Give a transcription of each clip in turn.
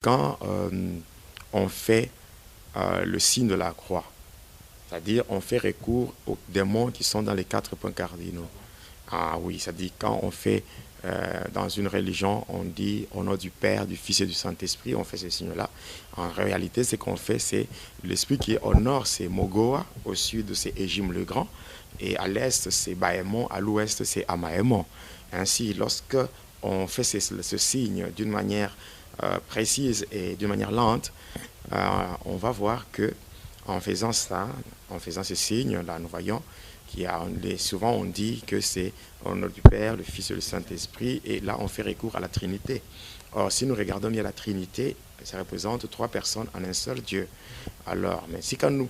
quand on fait le signe de la croix, c'est-à-dire on fait recours aux démons qui sont dans les 4 points cardinaux. Ah oui, c'est-à-dire quand on fait dans une religion, on dit au nom du Père, du Fils et du Saint-Esprit, on fait ce signe-là. En réalité, ce qu'on fait, c'est l'esprit qui est au nord, c'est Mogoa, au sud, c'est Égime le Grand, et à l'est, c'est Baémon, à l'ouest, c'est Amaémon. Ainsi, lorsque on fait ce signe d'une manière précise et d'une manière lente, on va voir que en faisant ça, en faisant ce signe-là, nous voyons souvent on dit que c'est au nom du Père, le Fils et le Saint-Esprit, et là on fait recours à la Trinité. Or, si nous regardons bien la Trinité, ça représente 3 personnes en un seul Dieu. Alors, mais si quand nous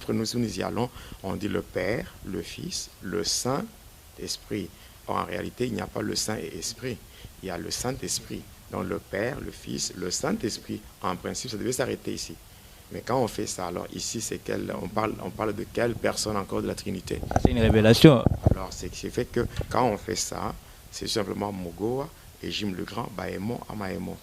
y allons, on dit le Père, le Fils, le Saint-Esprit. Or, en réalité, il n'y a pas le Saint et Esprit, il y a le Saint-Esprit. Donc le Père, le Fils, le Saint-Esprit, en principe, ça devait s'arrêter ici. Mais quand on fait ça, alors ici, on parle de quelle personne encore de la Trinité? C'est une révélation. Alors, c'est fait que quand on fait ça, c'est simplement Mogoa, Égime le Grand, Baémon, Amaémon.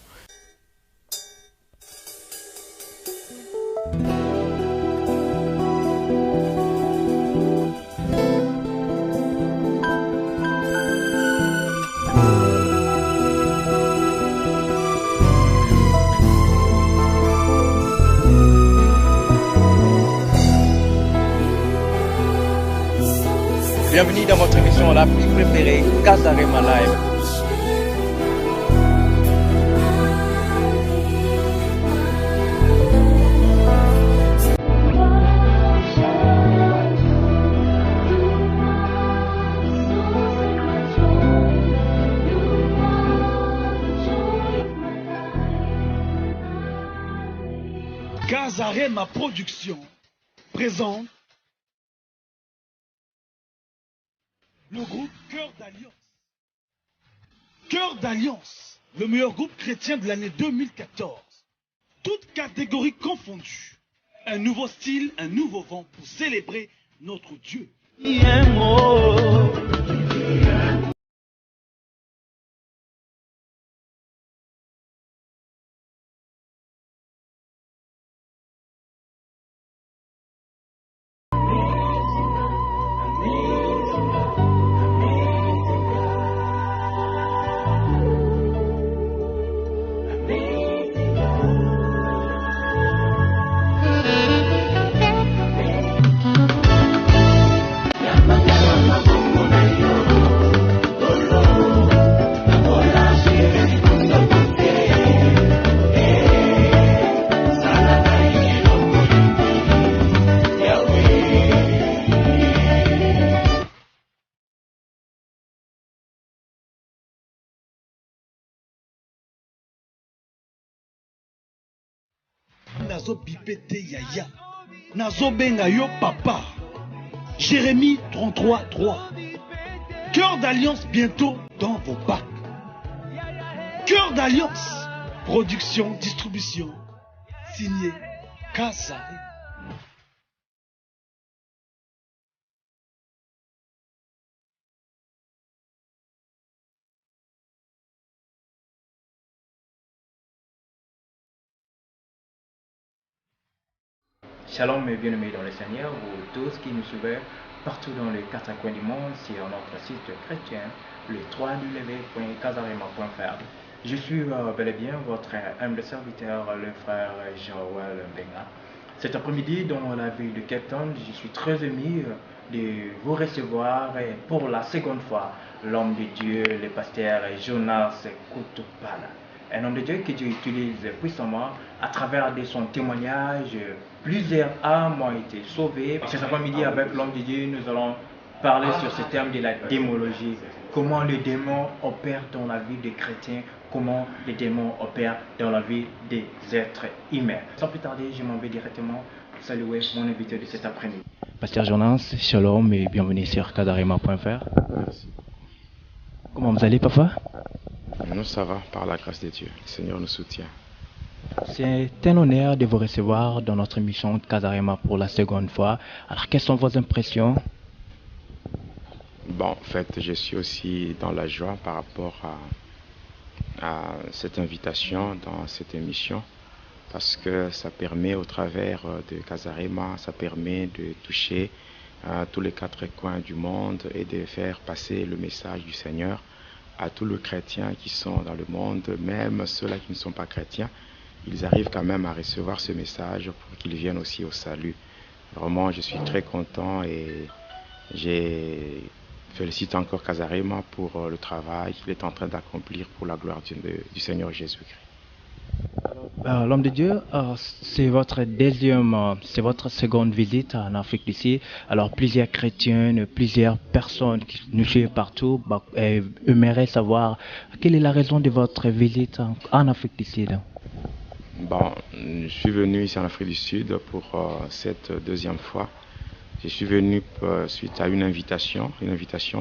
Bienvenue dans votre émission la plus préférée, Kazarema Live. Kazarema Production présente le groupe Cœur d'Alliance. Cœur d'Alliance, le meilleur groupe chrétien de l'année 2014. Toutes catégories confondues. Un nouveau style, un nouveau vent pour célébrer notre Dieu. Nazo bipete yaya. Nazo benga yo papa. Jérémie 33:3. Cœur d'Alliance bientôt dans vos bacs. Cœur d'Alliance. Production, distribution. Signé Kazarema. Shalom et bien-aimés dans le Seigneur, vous tous qui nous suivez partout dans les 4 coins du monde sur notre site chrétien, le www.kazarema.fr. Je suis bel et bien votre humble serviteur, le frère Joël Benga. Cet après-midi, dans la ville de Cape Town, je suis très ému de vous recevoir pour la seconde fois l'homme de Dieu, le pasteur Jonas Kutupala. Un homme de Dieu que Dieu utilise puissamment à travers de son témoignage. Plusieurs âmes ont été sauvées. Cet après-midi, avec l'homme de Dieu, nous allons parler sur ce thème de la démologie. Comment les démons opèrent dans la vie des chrétiens, comment les démons opèrent dans la vie des êtres humains. Sans plus tarder, je m'en vais directement saluer mon invité de cet après-midi. Pasteur Jonas, shalom et bienvenue sur kazarema.fr. Merci. Comment vous allez, papa? Nous, ça va, par la grâce de Dieu. Le Seigneur nous soutient. C'est un honneur de vous recevoir dans notre émission Kazarema pour la seconde fois. Alors, quelles sont vos impressions? Bon, en fait, je suis aussi dans la joie par rapport à cette invitation dans cette émission. parce que ça permet au travers de Casarema, ça permet de toucher tous les quatre coins du monde et de faire passer le message du Seigneur à tous les chrétiens qui sont dans le monde, même ceux-là qui ne sont pas chrétiens. Ils arrivent quand même à recevoir ce message pour qu'ils viennent aussi au salut. Vraiment, je suis très content et je félicite encore Casarema pour le travail qu'il est en train d'accomplir pour la gloire du Seigneur Jésus-Christ. L'homme de Dieu, c'est votre c'est votre seconde visite en Afrique d'ici. Alors plusieurs chrétiens, plusieurs personnes qui nous suivent partout aimeraient savoir quelle est la raison de votre visite en Afrique d'ici. Bon, je suis venu ici en Afrique du Sud pour cette deuxième fois. Je suis venu suite à une invitation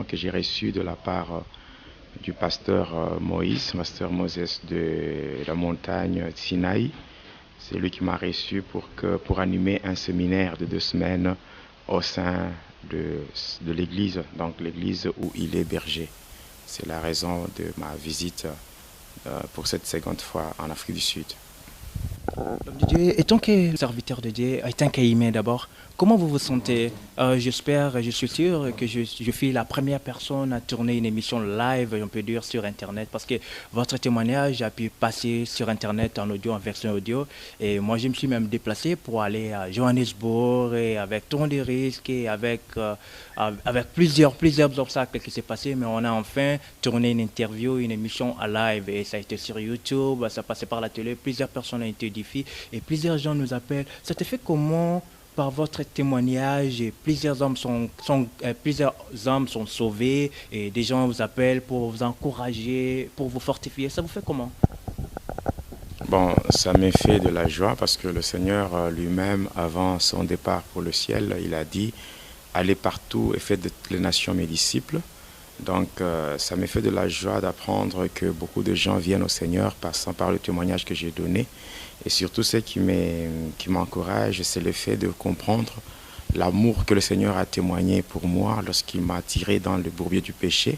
que j'ai reçue de la part du pasteur Moïse, pasteur Moses de la montagne Sinaï. C'est lui qui m'a reçu pour animer un séminaire de 2 semaines au sein de l'église, donc l'église où il est berger. C'est la raison de ma visite pour cette seconde fois en Afrique du Sud. L'homme de Dieu, étant que serviteur de Dieu, étant qu'humain d'abord, comment vous vous sentez? J'espère, je suis sûr que je suis la première personne à tourner une émission live, on peut dire, sur Internet, parce que votre témoignage a pu passer sur Internet en audio, en version audio, et moi je me suis même déplacé pour aller à Johannesburg, et avec tant de risques, et avec plusieurs obstacles qui s'est passé, mais on a enfin tourné une interview, une émission à live, et ça a été sur YouTube, ça passait par la télé, plusieurs personnes ont été édifiées, et plusieurs gens nous appellent. Ça te fait comment? Par votre témoignage, plusieurs hommes sont sauvés et des gens vous appellent pour vous encourager, pour vous fortifier. Ça vous fait comment? Bon, ça me fait de la joie parce que le Seigneur lui-même, avant son départ pour le ciel, il a dit « Allez partout et faites de toutes les nations mes disciples ». Donc, ça me fait de la joie d'apprendre que beaucoup de gens viennent au Seigneur passant par le témoignage que j'ai donné. Et surtout, ce qui m'encourage, c'est le fait de comprendre l'amour que le Seigneur a témoigné pour moi lorsqu'il m'a tiré dans le bourbier du péché.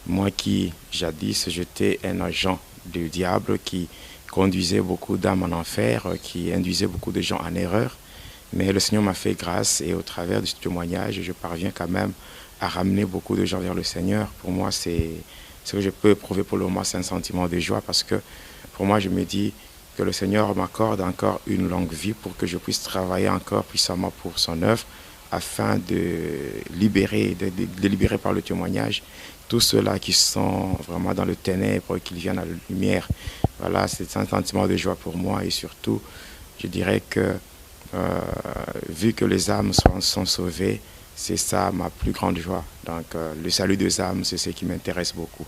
Moi qui, jadis, j'étais un agent du diable qui conduisait beaucoup d'âmes en enfer, qui induisait beaucoup de gens en erreur. Mais le Seigneur m'a fait grâce et au travers de ce témoignage, je parviens quand même à ramener beaucoup de gens vers le Seigneur. Pour moi, c'est ce que je peux éprouver pour le moment, c'est un sentiment de joie parce que pour moi, je me dis que le Seigneur m'accorde encore une longue vie pour que je puisse travailler encore puissamment pour son œuvre afin de libérer par le témoignage tous ceux-là qui sont vraiment dans le ténèbre, qu'ils viennent à la lumière. Voilà, c'est un sentiment de joie pour moi et surtout, je dirais que vu que les âmes sont sauvées, c'est ça ma plus grande joie. Donc le salut des âmes, c'est ce qui m'intéresse beaucoup.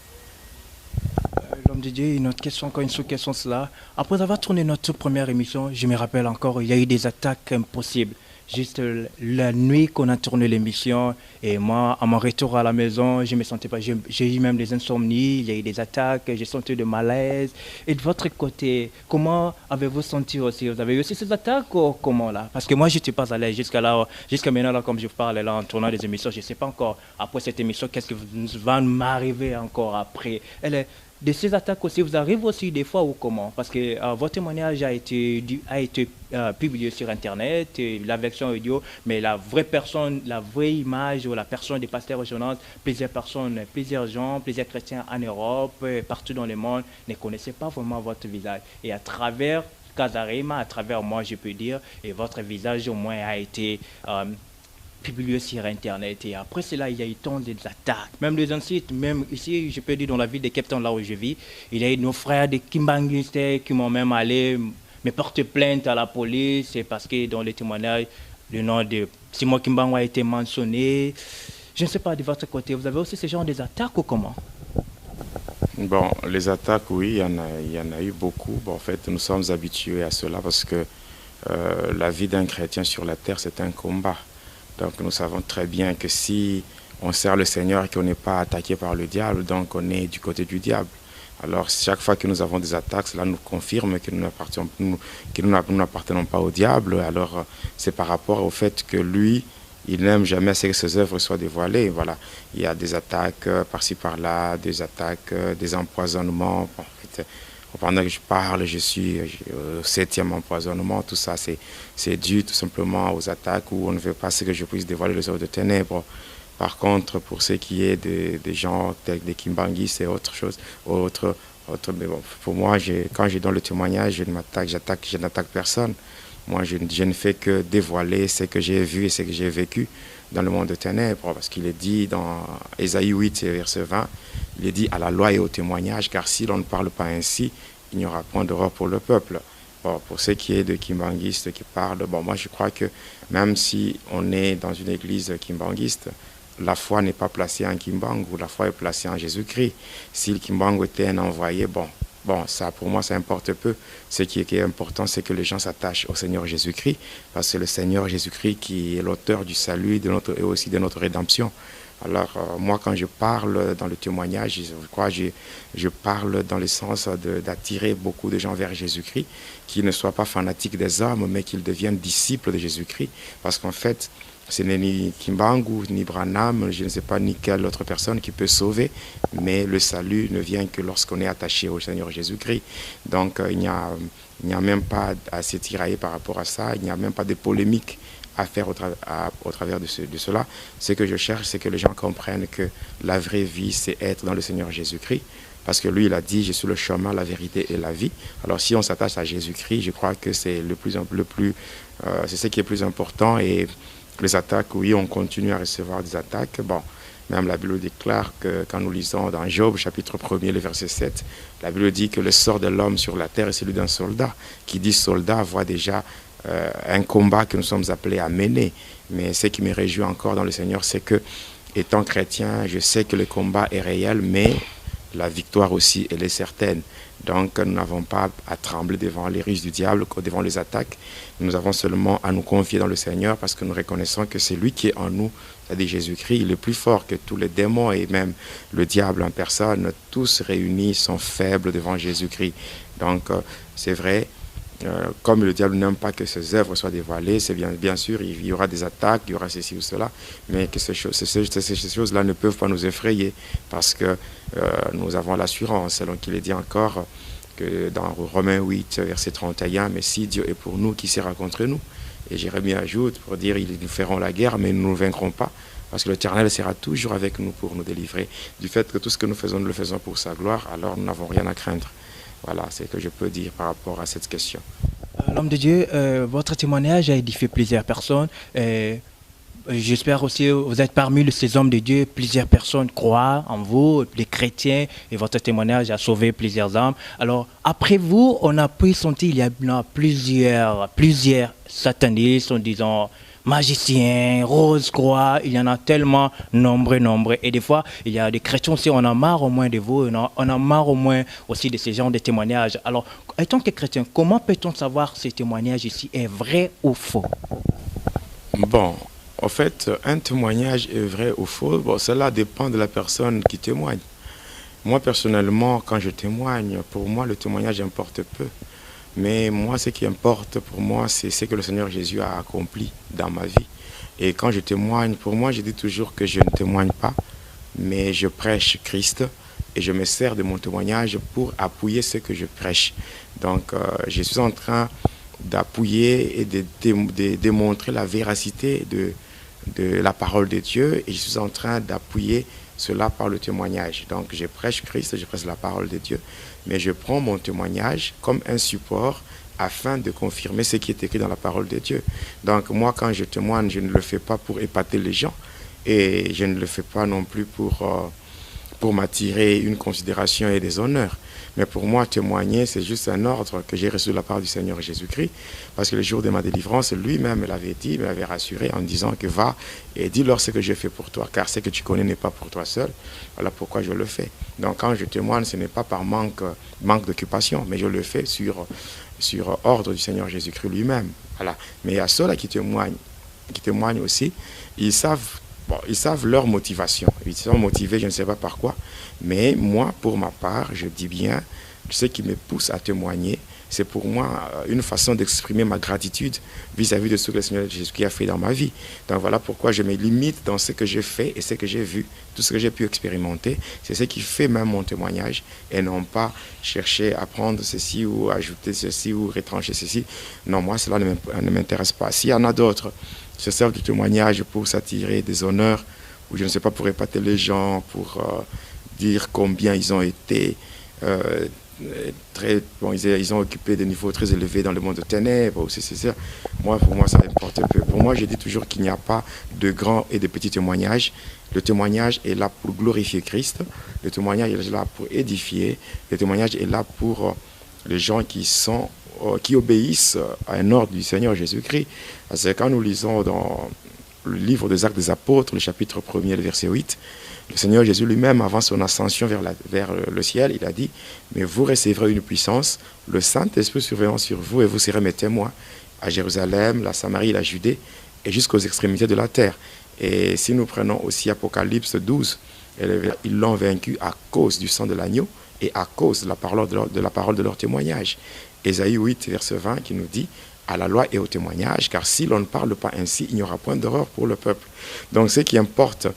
L'homme de Dieu, une autre question, encore une sous-question, cela. Après avoir tourné notre première émission, je me rappelle encore, il y a eu des attaques impossibles. Juste la nuit qu'on a tourné l'émission, et moi, à mon retour à la maison, je me sentais pas, j'ai eu même des insomnies, il y a eu des attaques, j'ai senti de malaise. Et de votre côté, comment avez-vous senti aussi? Vous avez eu aussi ces attaques ou comment là? Parce que moi, je n'étais pas à l'aise jusqu'à maintenant, là, comme je vous parle là, en tournant des émissions, je ne sais pas encore, après cette émission, qu'est-ce qui va m'arriver encore après? De ces attaques aussi, vous arrivez aussi des fois ou comment? Parce que votre témoignage a été publié sur Internet, la version audio, mais la vraie personne, la vraie image ou la personne des pasteurs régionaux, plusieurs personnes, plusieurs gens, plusieurs chrétiens en Europe, partout dans le monde, ne connaissaient pas vraiment votre visage. Et à travers Casarema, à travers moi, je peux dire, et votre visage au moins a été publié sur Internet. Et après cela, il y a eu tant d'attaques. Même les sites, même ici, je peux dire dans la ville de Cape Town, là où je vis, il y a eu nos frères de Kimbanguiste qui m'ont même allé me porter plainte à la police parce que dans les témoignages, le nom de Simon Kimbangu a été mentionné. Je ne sais pas, de votre côté, vous avez aussi ce genre d'attaques ou comment? Bon, les attaques, oui, il y en a eu beaucoup. Bon, en fait, nous sommes habitués à cela parce que la vie d'un chrétien sur la terre, c'est un combat. Donc nous savons très bien que si on sert le Seigneur et qu'on n'est pas attaqué par le diable, donc on est du côté du diable. Alors chaque fois que nous avons des attaques, cela nous confirme que nous n'appartenons pas au diable. Alors c'est par rapport au fait que lui, il n'aime jamais que ses œuvres soient dévoilées. Voilà. Il y a des attaques par-ci par-là, des attaques, des empoisonnements. En fait, Pendant que je parle, je suis au 7e empoisonnement. Tout ça, c'est dû tout simplement aux attaques où on ne veut pas que je puisse dévoiler les œuvres de ténèbres. Par contre, pour ce qui est des gens tels des Kimbanguis, c'est autre chose. Mais bon, pour moi, quand je donne le témoignage, je n'attaque personne. Moi, je ne fais que dévoiler ce que j'ai vu et ce que j'ai vécu dans le monde de ténèbres, parce qu'il est dit dans Ésaïe 8, verset 20, il est dit à la loi et au témoignage, car si l'on ne parle pas ainsi, il n'y aura point d'horreur pour le peuple. Bon, pour ce qui est de kimbanguistes qui parlent, bon, moi je crois que même si on est dans une église kimbanguiste, la foi n'est pas placée en Kimbangu, la foi est placée en Jésus-Christ. Si le Kimbangu était un envoyé, bon, ça pour moi ça importe peu. Ce qui est important, c'est que les gens s'attachent au Seigneur Jésus-Christ, parce que c'est le Seigneur Jésus-Christ qui est l'auteur du salut et aussi de notre rédemption. Alors moi quand je parle dans le témoignage, je crois que je parle dans le sens d'attirer beaucoup de gens vers Jésus-Christ, qui ne soient pas fanatiques des hommes, mais qu'ils deviennent disciples de Jésus-Christ, parce qu'en fait, ce n'est ni Kimbangu, ni Branham, je ne sais pas ni quelle autre personne qui peut sauver, mais le salut ne vient que lorsqu'on est attaché au Seigneur Jésus-Christ. Donc il n'y a même pas à se tirailler par rapport à ça, il n'y a même pas de polémique à faire au travers de cela. Ce que je cherche, c'est que les gens comprennent que la vraie vie, c'est être dans le Seigneur Jésus-Christ. Parce que lui, il a dit, je suis le chemin, la vérité et la vie. Alors si on s'attache à Jésus-Christ, je crois que c'est c'est ce qui est plus important. Et les attaques, oui, on continue à recevoir des attaques. Bon, même la Bible déclare que quand nous lisons dans Job, chapitre 1er, le verset 7, la Bible dit que le sort de l'homme sur la terre est celui d'un soldat. Qui dit soldat voit déjà un combat que nous sommes appelés à mener. Mais ce qui me réjouit encore dans le Seigneur, c'est que, étant chrétien, je sais que le combat est réel, mais la victoire aussi, elle est certaine. Donc, nous n'avons pas à trembler devant les ruses du diable, devant les attaques. Nous avons seulement à nous confier dans le Seigneur, parce que nous reconnaissons que c'est lui qui est en nous, c'est-à-dire Jésus-Christ. Il est plus fort que tous les démons et même le diable en personne. Tous réunis sont faibles devant Jésus-Christ. Donc, c'est vrai. Comme le diable n'aime pas que ses œuvres soient dévoilées, c'est bien sûr, il y aura des attaques, il y aura ceci ou cela, mais que ces choses-là ne peuvent pas nous effrayer, parce que nous avons l'assurance, selon qu'il est dit encore, que dans Romains 8, verset 31, mais si Dieu est pour nous, qui sera contre nous? Et Jérémie ajoute pour dire, ils nous feront la guerre, mais nous ne vaincrons pas, parce que l'Éternel sera toujours avec nous pour nous délivrer. Du fait que tout ce que nous faisons, nous le faisons pour sa gloire, alors nous n'avons rien à craindre. Voilà, c'est ce que je peux dire par rapport à cette question. L'homme de Dieu, votre témoignage a édifié plusieurs personnes. J'espère aussi que vous êtes parmi ces hommes de Dieu. Plusieurs personnes croient en vous, les chrétiens, et votre témoignage a sauvé plusieurs âmes. Alors, après vous, on a pu sentir qu'il y a plusieurs satanistes, disons, magiciens, rose-croix, il y en a tellement nombreux. Et des fois, il y a des chrétiens aussi, on a marre au moins de vous, on a marre au moins aussi de ces genres de témoignages. Alors, étant que chrétien, comment peut-on savoir si ce témoignage ici est vrai ou faux? Bon, en fait, un témoignage est vrai ou faux, bon, cela dépend de la personne qui témoigne. Moi, personnellement, quand je témoigne, pour moi, le témoignage importe peu. Mais moi, ce qui importe pour moi, c'est ce que le Seigneur Jésus a accompli dans ma vie. Et quand je témoigne, pour moi, je dis toujours que je ne témoigne pas, mais je prêche Christ et je me sers de mon témoignage pour appuyer ce que je prêche. Donc, je suis en train d'appuyer et de démontrer la véracité de la parole de Dieu, et je suis en train d'appuyer cela par le témoignage. Donc, je prêche Christ, je prêche la parole de Dieu, mais je prends mon témoignage comme un support afin de confirmer ce qui est écrit dans la parole de Dieu. Donc, moi, quand je témoigne, je ne le fais pas pour épater les gens, et je ne le fais pas non plus pour m'attirer une considération et des honneurs. Mais pour moi, témoigner, c'est juste un ordre que j'ai reçu de la part du Seigneur Jésus-Christ, parce que le jour de ma délivrance, lui-même l'avait dit, me l'avait rassuré en disant que va et dis-leur ce que j'ai fait pour toi, car ce que tu connais n'est pas pour toi seul. Voilà pourquoi je le fais. Donc quand je témoigne, ce n'est pas par manque d'occupation, mais je le fais sur ordre du Seigneur Jésus-Christ lui-même. Voilà. Mais à ceux-là qui témoignent aussi, ils savent leur motivation. Ils sont motivés, je ne sais pas par quoi. Mais moi, pour ma part, je dis bien, ce qui me pousse à témoigner, c'est pour moi une façon d'exprimer ma gratitude vis-à-vis de ce que le Seigneur Jésus-Christ a fait dans ma vie. Donc voilà pourquoi je me limite dans ce que j'ai fait et ce que j'ai vu, tout ce que j'ai pu expérimenter. C'est ce qui fait même mon témoignage et non pas chercher à prendre ceci ou ajouter ceci ou retrancher ceci. Non, moi, cela ne m'intéresse pas. S'il y en a d'autres qui se servent du témoignage pour s'attirer des honneurs, ou je ne sais pas, pour épater les gens, pour dire combien ils ont été ils ont occupé des niveaux très élevés dans le monde de ténèbres. Pour moi, ça importe peu. Pour moi, je dis toujours qu'il n'y a pas de grands et de petits témoignages. Le témoignage est là pour glorifier Christ. Le témoignage est là pour édifier. Le témoignage est là pour les gens qui obéissent à un ordre du Seigneur Jésus-Christ. Parce que quand nous lisons dans le livre des Actes des Apôtres, le chapitre 1er, le verset 8, le Seigneur Jésus lui-même, avant son ascension vers le ciel, il a dit « Mais vous recevrez une puissance, le Saint-Esprit surveillant sur vous, et vous serez mes témoins à Jérusalem, la Samarie, la Judée, et jusqu'aux extrémités de la terre. » Et si nous prenons aussi Apocalypse 12, ils l'ont vaincu à cause du sang de l'agneau et à cause de la parole de leur témoignage. Ésaïe 8, verset 20, qui nous dit « À la loi et au témoignage, car si l'on ne parle pas ainsi, il n'y aura point d'horreur pour le peuple. » Donc ce qui importe,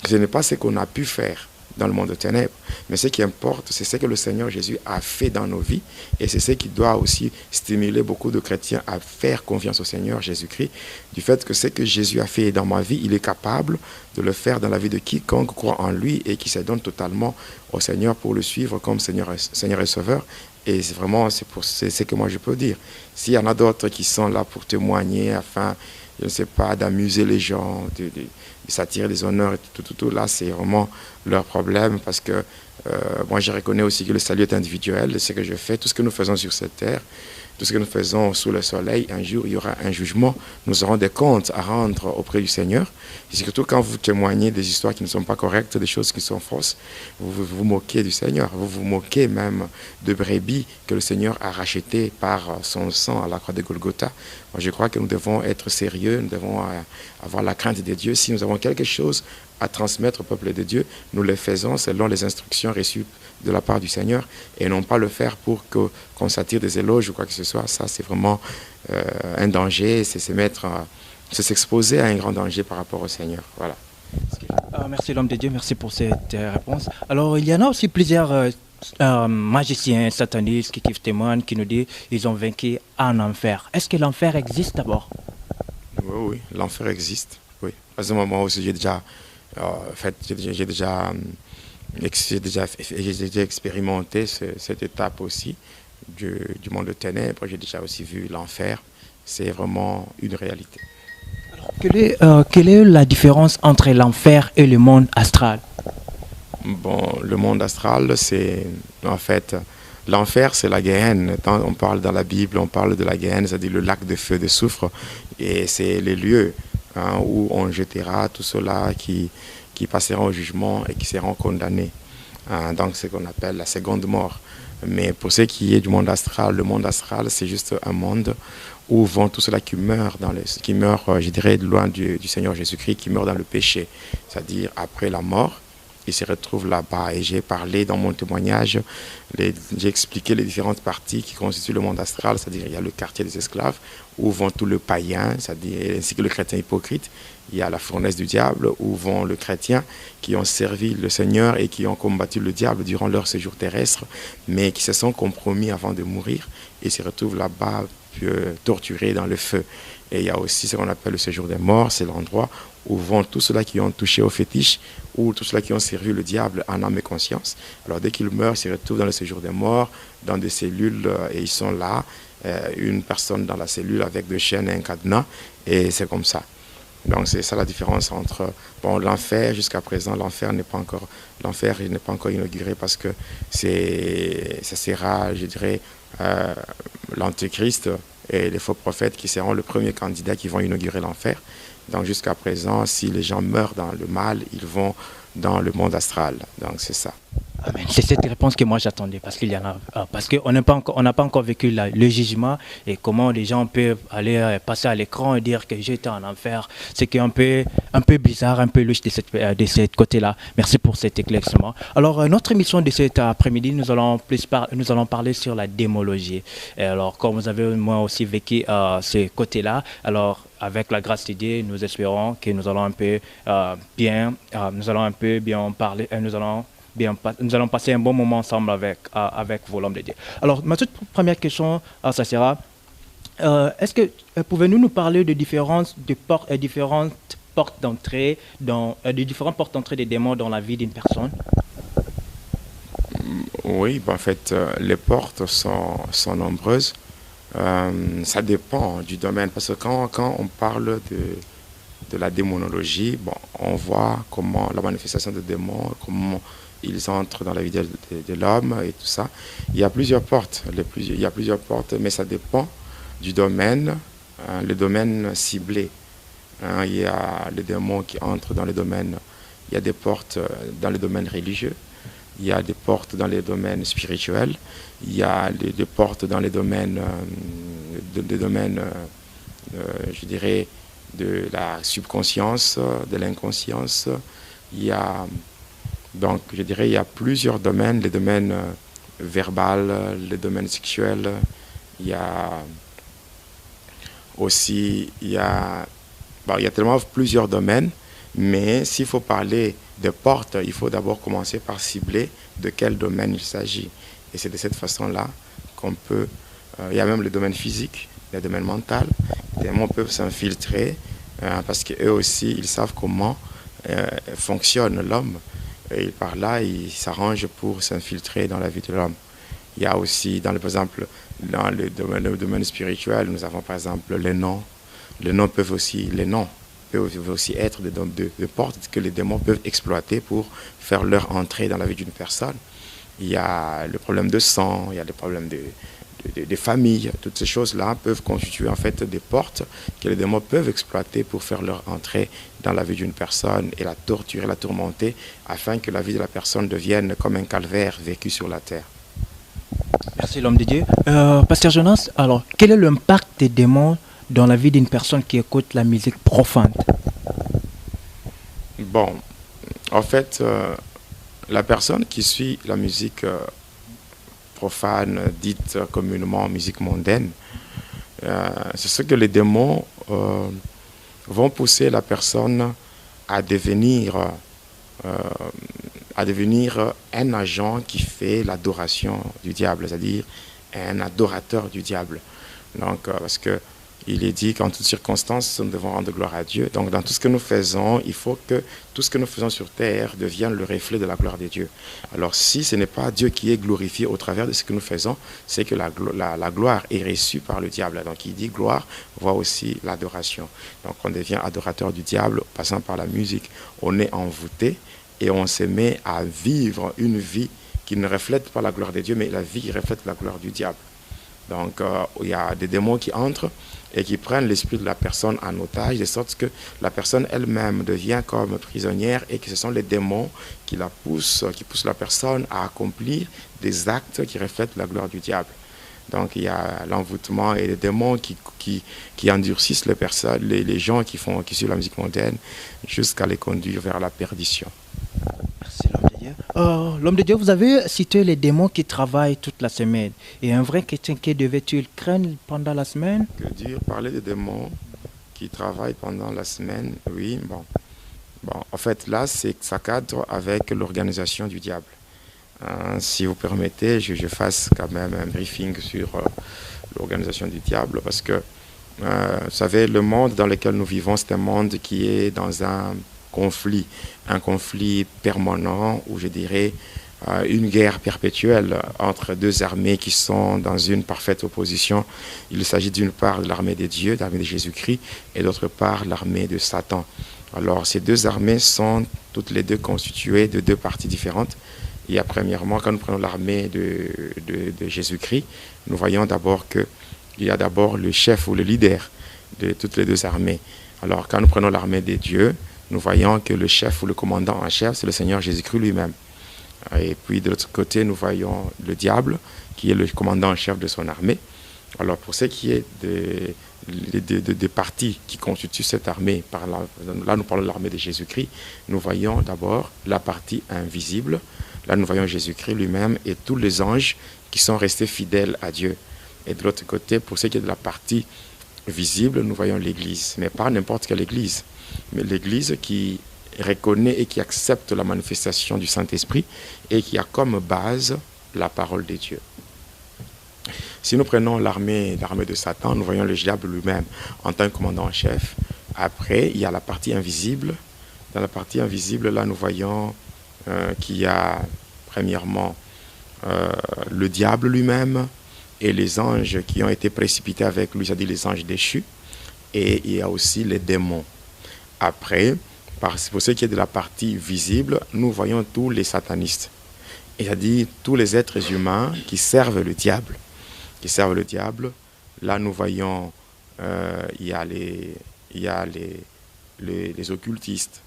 ce n'est pas ce qu'on a pu faire dans le monde de ténèbres, mais ce qui importe, c'est ce que le Seigneur Jésus a fait dans nos vies, et c'est ce qui doit aussi stimuler beaucoup de chrétiens à faire confiance au Seigneur Jésus-Christ, du fait que ce que Jésus a fait dans ma vie, il est capable de le faire dans la vie de quiconque croit en lui et qui se donne totalement au Seigneur pour le suivre comme Seigneur et Sauveur. Et c'est vraiment, c'est ce que moi je peux dire. S'il y en a d'autres qui sont là pour témoigner afin, je ne sais pas, d'amuser les gens, de s'attirer des honneurs et tout, là c'est vraiment leur problème, parce que moi je reconnais aussi que le salut est individuel. Ce que je fais, tout ce que nous faisons sur cette terre, tout ce que nous faisons sous le soleil, un jour il y aura un jugement, nous aurons des comptes à rendre auprès du Seigneur. Et surtout quand vous témoignez des histoires qui ne sont pas correctes, des choses qui sont fausses, vous vous moquez du Seigneur, vous vous moquez même de brebis que le Seigneur a rachetées par son sang à la croix de Golgotha. Moi, je crois que nous devons être sérieux, nous devons avoir la crainte de Dieu. Si nous avons quelque chose à transmettre au peuple de Dieu, nous le faisons selon les instructions reçues de la part du Seigneur, et non pas le faire pour qu'on s'attire des éloges ou quoi que ce soit. Ça, c'est vraiment un danger, c'est s'exposer à un grand danger par rapport au Seigneur. Voilà. Merci l'homme de Dieu, merci pour cette réponse. Alors, il y en a aussi plusieurs magiciens satanistes qui témoignent, qui nous disent qu'ils ont vaincu en enfer. Est-ce que l'enfer existe d'abord? Oui, l'enfer existe. Oui. À ce moment aussi, j'ai déjà expérimenté cette étape aussi du monde de ténèbres. J'ai déjà aussi vu l'enfer. C'est vraiment une réalité. Alors, quelle est la différence entre l'enfer et le monde astral? Bon, le monde astral, c'est en fait l'enfer, c'est la Guéhenne. Quand on parle dans la Bible, on parle de la Guéhenne, c'est-à-dire le lac de feu, de soufre, et c'est les lieux où on jettera tous ceux-là qui passeront au jugement et qui seront condamnés. Donc, c'est ce qu'on appelle la seconde mort. Mais pour ce qui est du monde astral, le monde astral, c'est juste un monde où vont tous ceux-là qui meurent, je dirais, loin du Seigneur Jésus-Christ, qui meurent dans le péché, c'est-à-dire après la mort. Ils se retrouvent là-bas, et j'ai parlé dans mon témoignage, j'ai expliqué les différentes parties qui constituent le monde astral, c'est-à-dire il y a le quartier des esclaves, où vont tous les païens, c'est-à-dire ainsi que le chrétien hypocrite. Il y a la fournaise du diable, où vont les chrétiens qui ont servi le Seigneur et qui ont combattu le diable durant leur séjour terrestre, mais qui se sont compromis avant de mourir et se retrouvent là-bas torturés dans le feu. Et il y a aussi ce qu'on appelle le séjour des morts, c'est l'endroit où vont tous ceux-là qui ont touché au fétiche ou tous ceux-là qui ont servi le diable en âme et conscience. Alors dès qu'ils meurent, ils se retrouvent dans le séjour des morts, dans des cellules, et ils sont là, une personne dans la cellule avec deux chaînes et un cadenas, et c'est comme ça. Donc c'est ça la différence entre l'enfer. Jusqu'à présent, l'enfer n'est pas encore inauguré, parce que ça sera, je dirais, l'antéchrist et les faux prophètes qui seront le premier candidat qui vont inaugurer l'enfer. Donc jusqu'à présent, si les gens meurent dans le mal, ils vont dans le monde astral. Donc c'est ça. Amen. C'est cette réponse que moi j'attendais parce qu'il y en a, parce qu'on n'a pas encore, on n'a pas encore vécu le jugement et comment les gens peuvent aller passer à l'écran et dire que j'étais en enfer. C'est un peu bizarre, un peu louche de cette côté-là. Merci pour cet éclaircissement. Alors notre émission de cet après-midi, nous allons parler sur la démologie. Et alors comme vous avez moi aussi vécu ce côté-là, alors avec la grâce de Dieu, nous espérons que nous allons un peu bien parler, nous allons passer un bon moment ensemble avec vous, l'homme de Dieu. Alors, ma toute première question, ça sera, est-ce que pouvez-nous nous parler de différentes portes d'entrée, des différentes portes d'entrée des démons dans la vie d'une personne? Oui, en fait, les portes sont nombreuses. Ça dépend du domaine, parce que quand on parle de la démonologie, bon, on voit comment la manifestation des démons, comment ils entrent dans la vie de l'homme et tout ça. Il y a plusieurs portes, mais ça dépend du domaine, le domaine ciblé. Il y a les démons qui entrent dans le domaine, il y a des portes dans le domaine religieux, il y a des portes dans les domaines spirituels, il y a des portes dans les domaines, je dirais, de la subconscience, de l'inconscience. Donc, je dirais, il y a plusieurs domaines, les domaines verbal, les domaines sexuels. Il y a aussi, il y a tellement plusieurs domaines, mais s'il faut parler de portes, il faut d'abord commencer par cibler de quel domaine il s'agit. Et c'est de cette façon-là qu'on peut, il y a même le domaine physique, le domaine mental. Les démons peuvent s'infiltrer parce qu'eux aussi, ils savent comment fonctionne l'homme. Et par là, ils s'arrangent pour s'infiltrer dans la vie de l'homme. Il y a aussi, par exemple, dans le domaine spirituel, nous avons par exemple les noms. Les noms peuvent aussi être des portes que les démons peuvent exploiter pour faire leur entrée dans la vie d'une personne. Il y a le problème de sang, il y a le problème de famille. Toutes ces choses-là peuvent constituer en fait des portes que les démons peuvent exploiter pour faire leur entrée dans la vie d'une personne et la torturer, la tourmenter, afin que la vie de la personne devienne comme un calvaire vécu sur la terre. Merci l'homme de Dieu. Pasteur Jonas, alors quel est l'impact des démons dans la vie d'une personne qui écoute la musique profane? Bon, en fait, la personne qui suit la musique profane, dite communément musique mondaine, c'est ce que les démons vont pousser la personne à devenir un agent qui fait l'adoration du diable, c'est-à-dire un adorateur du diable. Donc, parce que il est dit qu'en toutes circonstances, nous devons rendre gloire à Dieu. Donc, dans tout ce que nous faisons, il faut que tout ce que nous faisons sur terre devienne le reflet de la gloire de Dieu. Alors, si ce n'est pas Dieu qui est glorifié au travers de ce que nous faisons, c'est que la gloire est reçue par le diable. Donc, il dit gloire, voit aussi l'adoration. Donc, on devient adorateur du diable, passant par la musique. On est envoûté et on se met à vivre une vie qui ne reflète pas la gloire de Dieu, mais la vie qui reflète la gloire du diable. Donc, il y a des démons qui entrent et qui prennent l'esprit de la personne en otage, de sorte que la personne elle-même devient comme prisonnière et que ce sont les démons qui poussent la personne à accomplir des actes qui reflètent la gloire du diable. Donc il y a l'envoûtement et les démons qui endurcissent les gens qui suivent la musique mondaine jusqu'à les conduire vers la perdition. Merci l'homme de Dieu. L'homme de Dieu, vous avez cité les démons qui travaillent toute la semaine. Et un vrai chrétien, qui devait-il craindre pendant la semaine? Que dire? Parler des démons qui travaillent pendant la semaine, oui, bon. En fait, là, ça cadre avec l'organisation du diable. Si vous permettez, je fasse quand même un briefing sur l'organisation du diable, parce que, vous savez, le monde dans lequel nous vivons, c'est un monde qui est dans un conflit permanent, ou je dirais une guerre perpétuelle entre deux armées qui sont dans une parfaite opposition. Il s'agit d'une part de l'armée de Dieu, l'armée de Jésus-Christ, et d'autre part l'armée de Satan. Alors ces deux armées sont toutes les deux constituées de deux parties différentes. Il y a premièrement, quand nous prenons l'armée de Jésus-Christ, nous voyons d'abord qu'il y a d'abord le chef ou le leader de toutes les deux armées. Alors, quand nous prenons l'armée des dieux, nous voyons que le chef ou le commandant en chef, c'est le Seigneur Jésus-Christ lui-même. Et puis, de l'autre côté, nous voyons le diable, qui est le commandant en chef de son armée. Alors, pour ce qui est des parties qui constituent cette armée, là nous parlons de l'armée de Jésus-Christ, nous voyons d'abord la partie invisible. Là, nous voyons Jésus-Christ lui-même et tous les anges qui sont restés fidèles à Dieu. Et de l'autre côté, pour ce qui est de la partie visible, nous voyons l'Église, mais pas n'importe quelle Église, mais l'Église qui reconnaît et qui accepte la manifestation du Saint-Esprit et qui a comme base la parole de Dieu. Si nous prenons l'armée de Satan, nous voyons le diable lui-même en tant que commandant en chef. Après, il y a la partie invisible. Dans la partie invisible, là, nous voyons qu'il y a premièrement le diable lui-même et les anges qui ont été précipités avec lui, c'est-à-dire les anges déchus. Et il y a aussi les démons. Après, pour ce qui est de la partie visible, nous voyons tous les satanistes. C'est-à-dire tous les êtres humains qui servent le diable. Là, nous voyons, il y a les occultistes,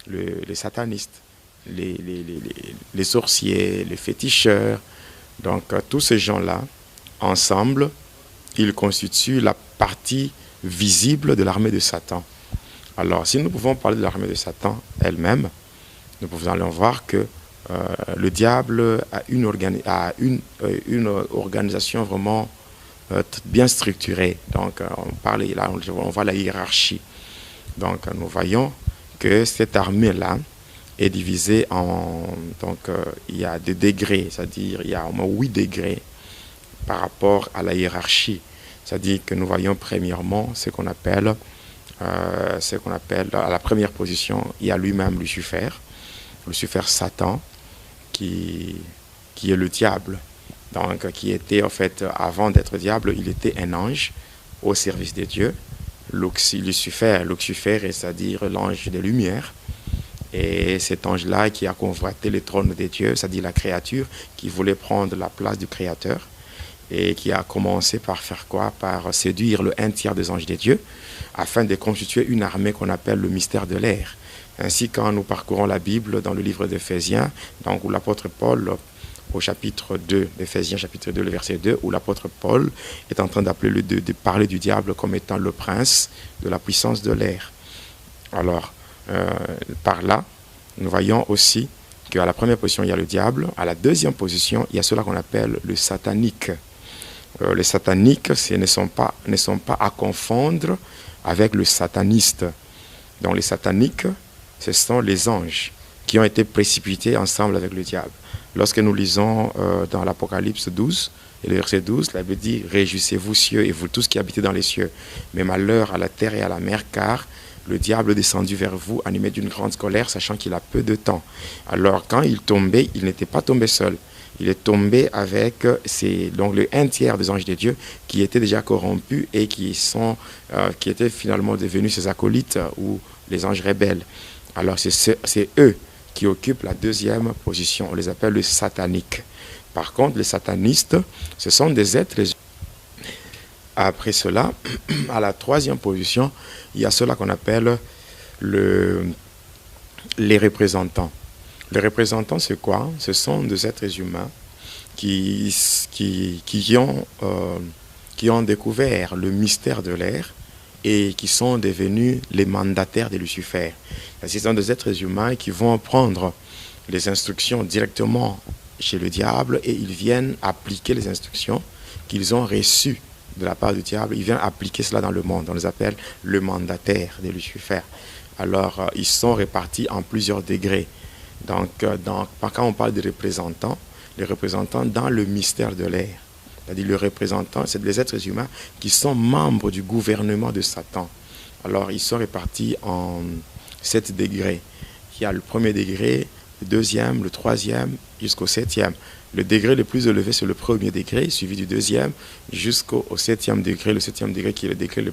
les satanistes, les sorciers, les féticheurs. Donc, tous ces gens-là, ensemble, ils constituent la partie visible de l'armée de Satan. Alors, si nous pouvons parler de l'armée de Satan elle-même, nous pouvons aller voir que le diable a une organisation vraiment bien structurée. Donc, on voit la hiérarchie. Donc, nous voyons que cette armée-là est divisée en... Donc, il y a des degrés, c'est-à-dire il y a au moins 8 degrés par rapport à la hiérarchie. C'est-à-dire que nous voyons premièrement ce qu'on appelle, à la première position, il y a lui-même Lucifer Satan, qui est le diable. Donc, qui était, en fait, avant d'être diable, il était un ange au service de Dieu. Lucifer, c'est-à-dire l'ange des lumières. Et cet ange-là qui a convoité le trône de Dieu, c'est-à-dire la créature, qui voulait prendre la place du Créateur. Et qui a commencé par faire quoi? Par séduire le 1/3 des anges de Dieu, afin de constituer une armée qu'on appelle le mystère de l'air. Ainsi, quand nous parcourons la Bible dans le livre d'Éphésiens, donc où l'apôtre Paul, au chapitre 2, d'Éphésiens chapitre 2, le verset 2, où l'apôtre Paul est en train de parler du diable comme étant le prince de la puissance de l'air. Alors, par là, nous voyons aussi qu'à la première position, il y a le diable. À la deuxième position, il y a cela qu'on appelle le satanique. Les sataniques ne sont pas à confondre avec le sataniste. Donc les sataniques, ce sont les anges qui ont été précipités ensemble avec le diable. Lorsque nous lisons dans l'Apocalypse 12, et le verset 12, la Bible dit « Réjouissez-vous cieux et vous tous qui habitez dans les cieux, mais malheur à la terre et à la mer, car le diable est descendu vers vous, animé d'une grande colère, sachant qu'il a peu de temps. » Alors quand il tombait, il n'était pas tombé seul. Il est tombé avec donc le 1/3 des anges de Dieu qui étaient déjà corrompus et qui étaient finalement devenus ses acolytes ou les anges rebelles. Alors c'est eux qui occupent la deuxième position. On les appelle les sataniques. Par contre, les satanistes, ce sont des êtres. Après cela, à la troisième position, il y a cela qu'on appelle les représentants. Les représentants, c'est quoi? Ce sont des êtres humains qui ont découvert le mystère de l'air et qui sont devenus les mandataires de Lucifer. Ce sont des êtres humains qui vont prendre les instructions directement chez le diable et ils viennent appliquer les instructions qu'ils ont reçues de la part du diable. Ils viennent appliquer cela dans le monde. On les appelle le mandataire de Lucifer. Alors, ils sont répartis en plusieurs degrés. Donc, quand on parle de représentants, les représentants dans le mystère de l'air, c'est-à-dire le représentant, c'est des êtres humains qui sont membres du gouvernement de Satan. Alors, ils sont répartis en 7 degrés. Il y a le premier degré, le deuxième, le troisième, jusqu'au 7e. Le degré le plus élevé, c'est le premier degré, suivi du deuxième, jusqu'au 7e degré. Le 7e degré qui est le degré le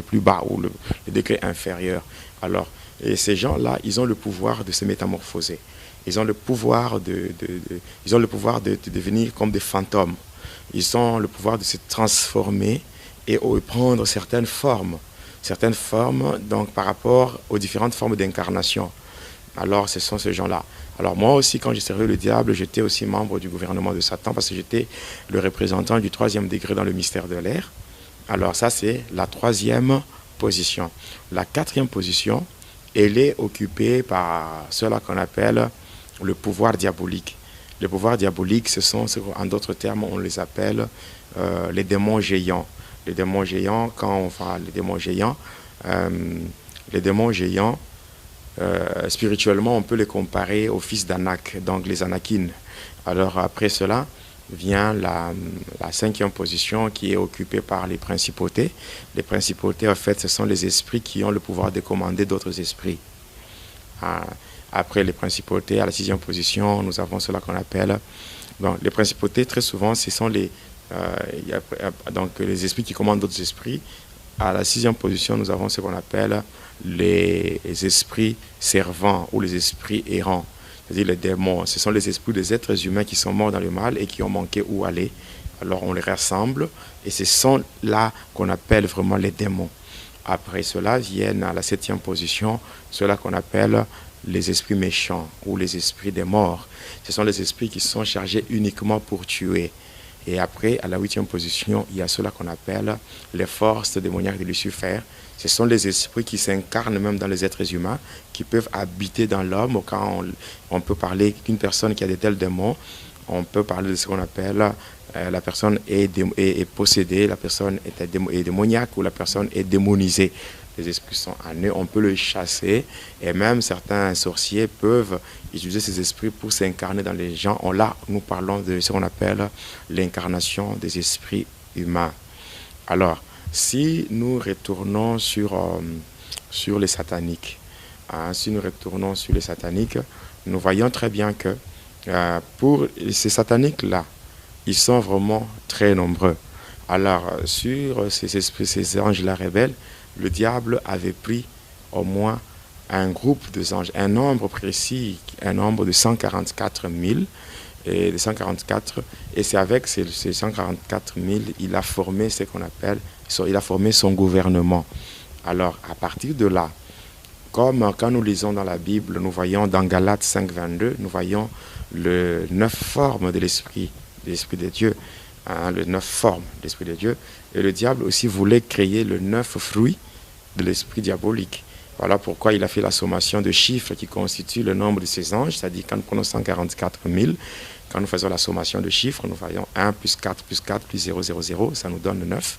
plus bas, ou le degré inférieur. Alors, et ces gens-là, ils ont le pouvoir de se métamorphoser. Ils ont le pouvoir de devenir comme des fantômes. Ils ont le pouvoir de se transformer et de prendre certaines formes. certaines formes, donc par rapport aux différentes formes d'incarnation. Alors, ce sont ces gens-là. Alors, moi aussi, quand j'ai servi le diable, j'étais aussi membre du gouvernement de Satan parce que j'étais le représentant du 3e degré dans le mystère de l'air. Alors, ça, c'est la 3e position. La 4e position, elle est occupée par cela qu'on appelle le pouvoir diabolique. Le pouvoir diabolique, ce sont, en d'autres termes, on les appelle les démons géants. Les démons géants, les démons géants, spirituellement, on peut les comparer aux fils d'Anak, donc les Anakim. Alors après cela vient la 5e position qui est occupée par les principautés. Les principautés, en fait, ce sont les esprits qui ont le pouvoir de commander d'autres esprits. Après les principautés, à la 6e position, nous avons cela qu'on appelle... Bon, les principautés, très souvent, ce sont donc les esprits qui commandent d'autres esprits. À la 6e position, nous avons ce qu'on appelle les esprits servants ou les esprits errants, c'est-à-dire les démons. Ce sont les esprits des êtres humains qui sont morts dans le mal et qui ont manqué où aller. Alors on les rassemble et ce sont là qu'on appelle vraiment les démons. Après cela viennent à la 7e position ceux-là qu'on appelle les esprits méchants ou les esprits des morts. Ce sont les esprits qui sont chargés uniquement pour tuer. Et après, à la 8e position, il y a ceux-là qu'on appelle les forces démoniaques de Lucifer. Ce sont les esprits qui s'incarnent même dans les êtres humains, qui peuvent habiter dans l'homme. Quand on peut parler d'une personne qui a de tels démons, on peut parler de ce qu'on appelle la personne est possédée, la personne est démoniaque ou la personne est démonisée. Les esprits sont en eux, on peut le chasser et même certains sorciers peuvent utiliser ces esprits pour s'incarner dans les gens. Là, nous parlons de ce qu'on appelle l'incarnation des esprits humains. Alors, si nous retournons sur les sataniques, nous voyons très bien que pour ces sataniques-là, ils sont vraiment très nombreux. Alors, sur ces esprits, ces anges-là rebelles, le diable avait pris au moins un groupe de anges, un nombre précis, un nombre de 144 000, et de 144, et c'est avec ces 144 000, il a formé ce qu'on appelle, il a formé son gouvernement. Alors, à partir de là, comme quand nous lisons dans la Bible, nous voyons dans Galates 5, 22, nous voyons les 9 formes de l'esprit de Dieu, les 9 formes de l'esprit de Dieu. Et le diable aussi voulait créer les 9 fruits de l'esprit diabolique. Voilà pourquoi il a fait la sommation de chiffres qui constituent le nombre de ses anges, c'est-à-dire quand nous prenons 144 000, quand nous faisons la sommation de chiffres, nous voyons 1 plus 4 plus 4 plus 0, 0, 0, ça nous donne le 9.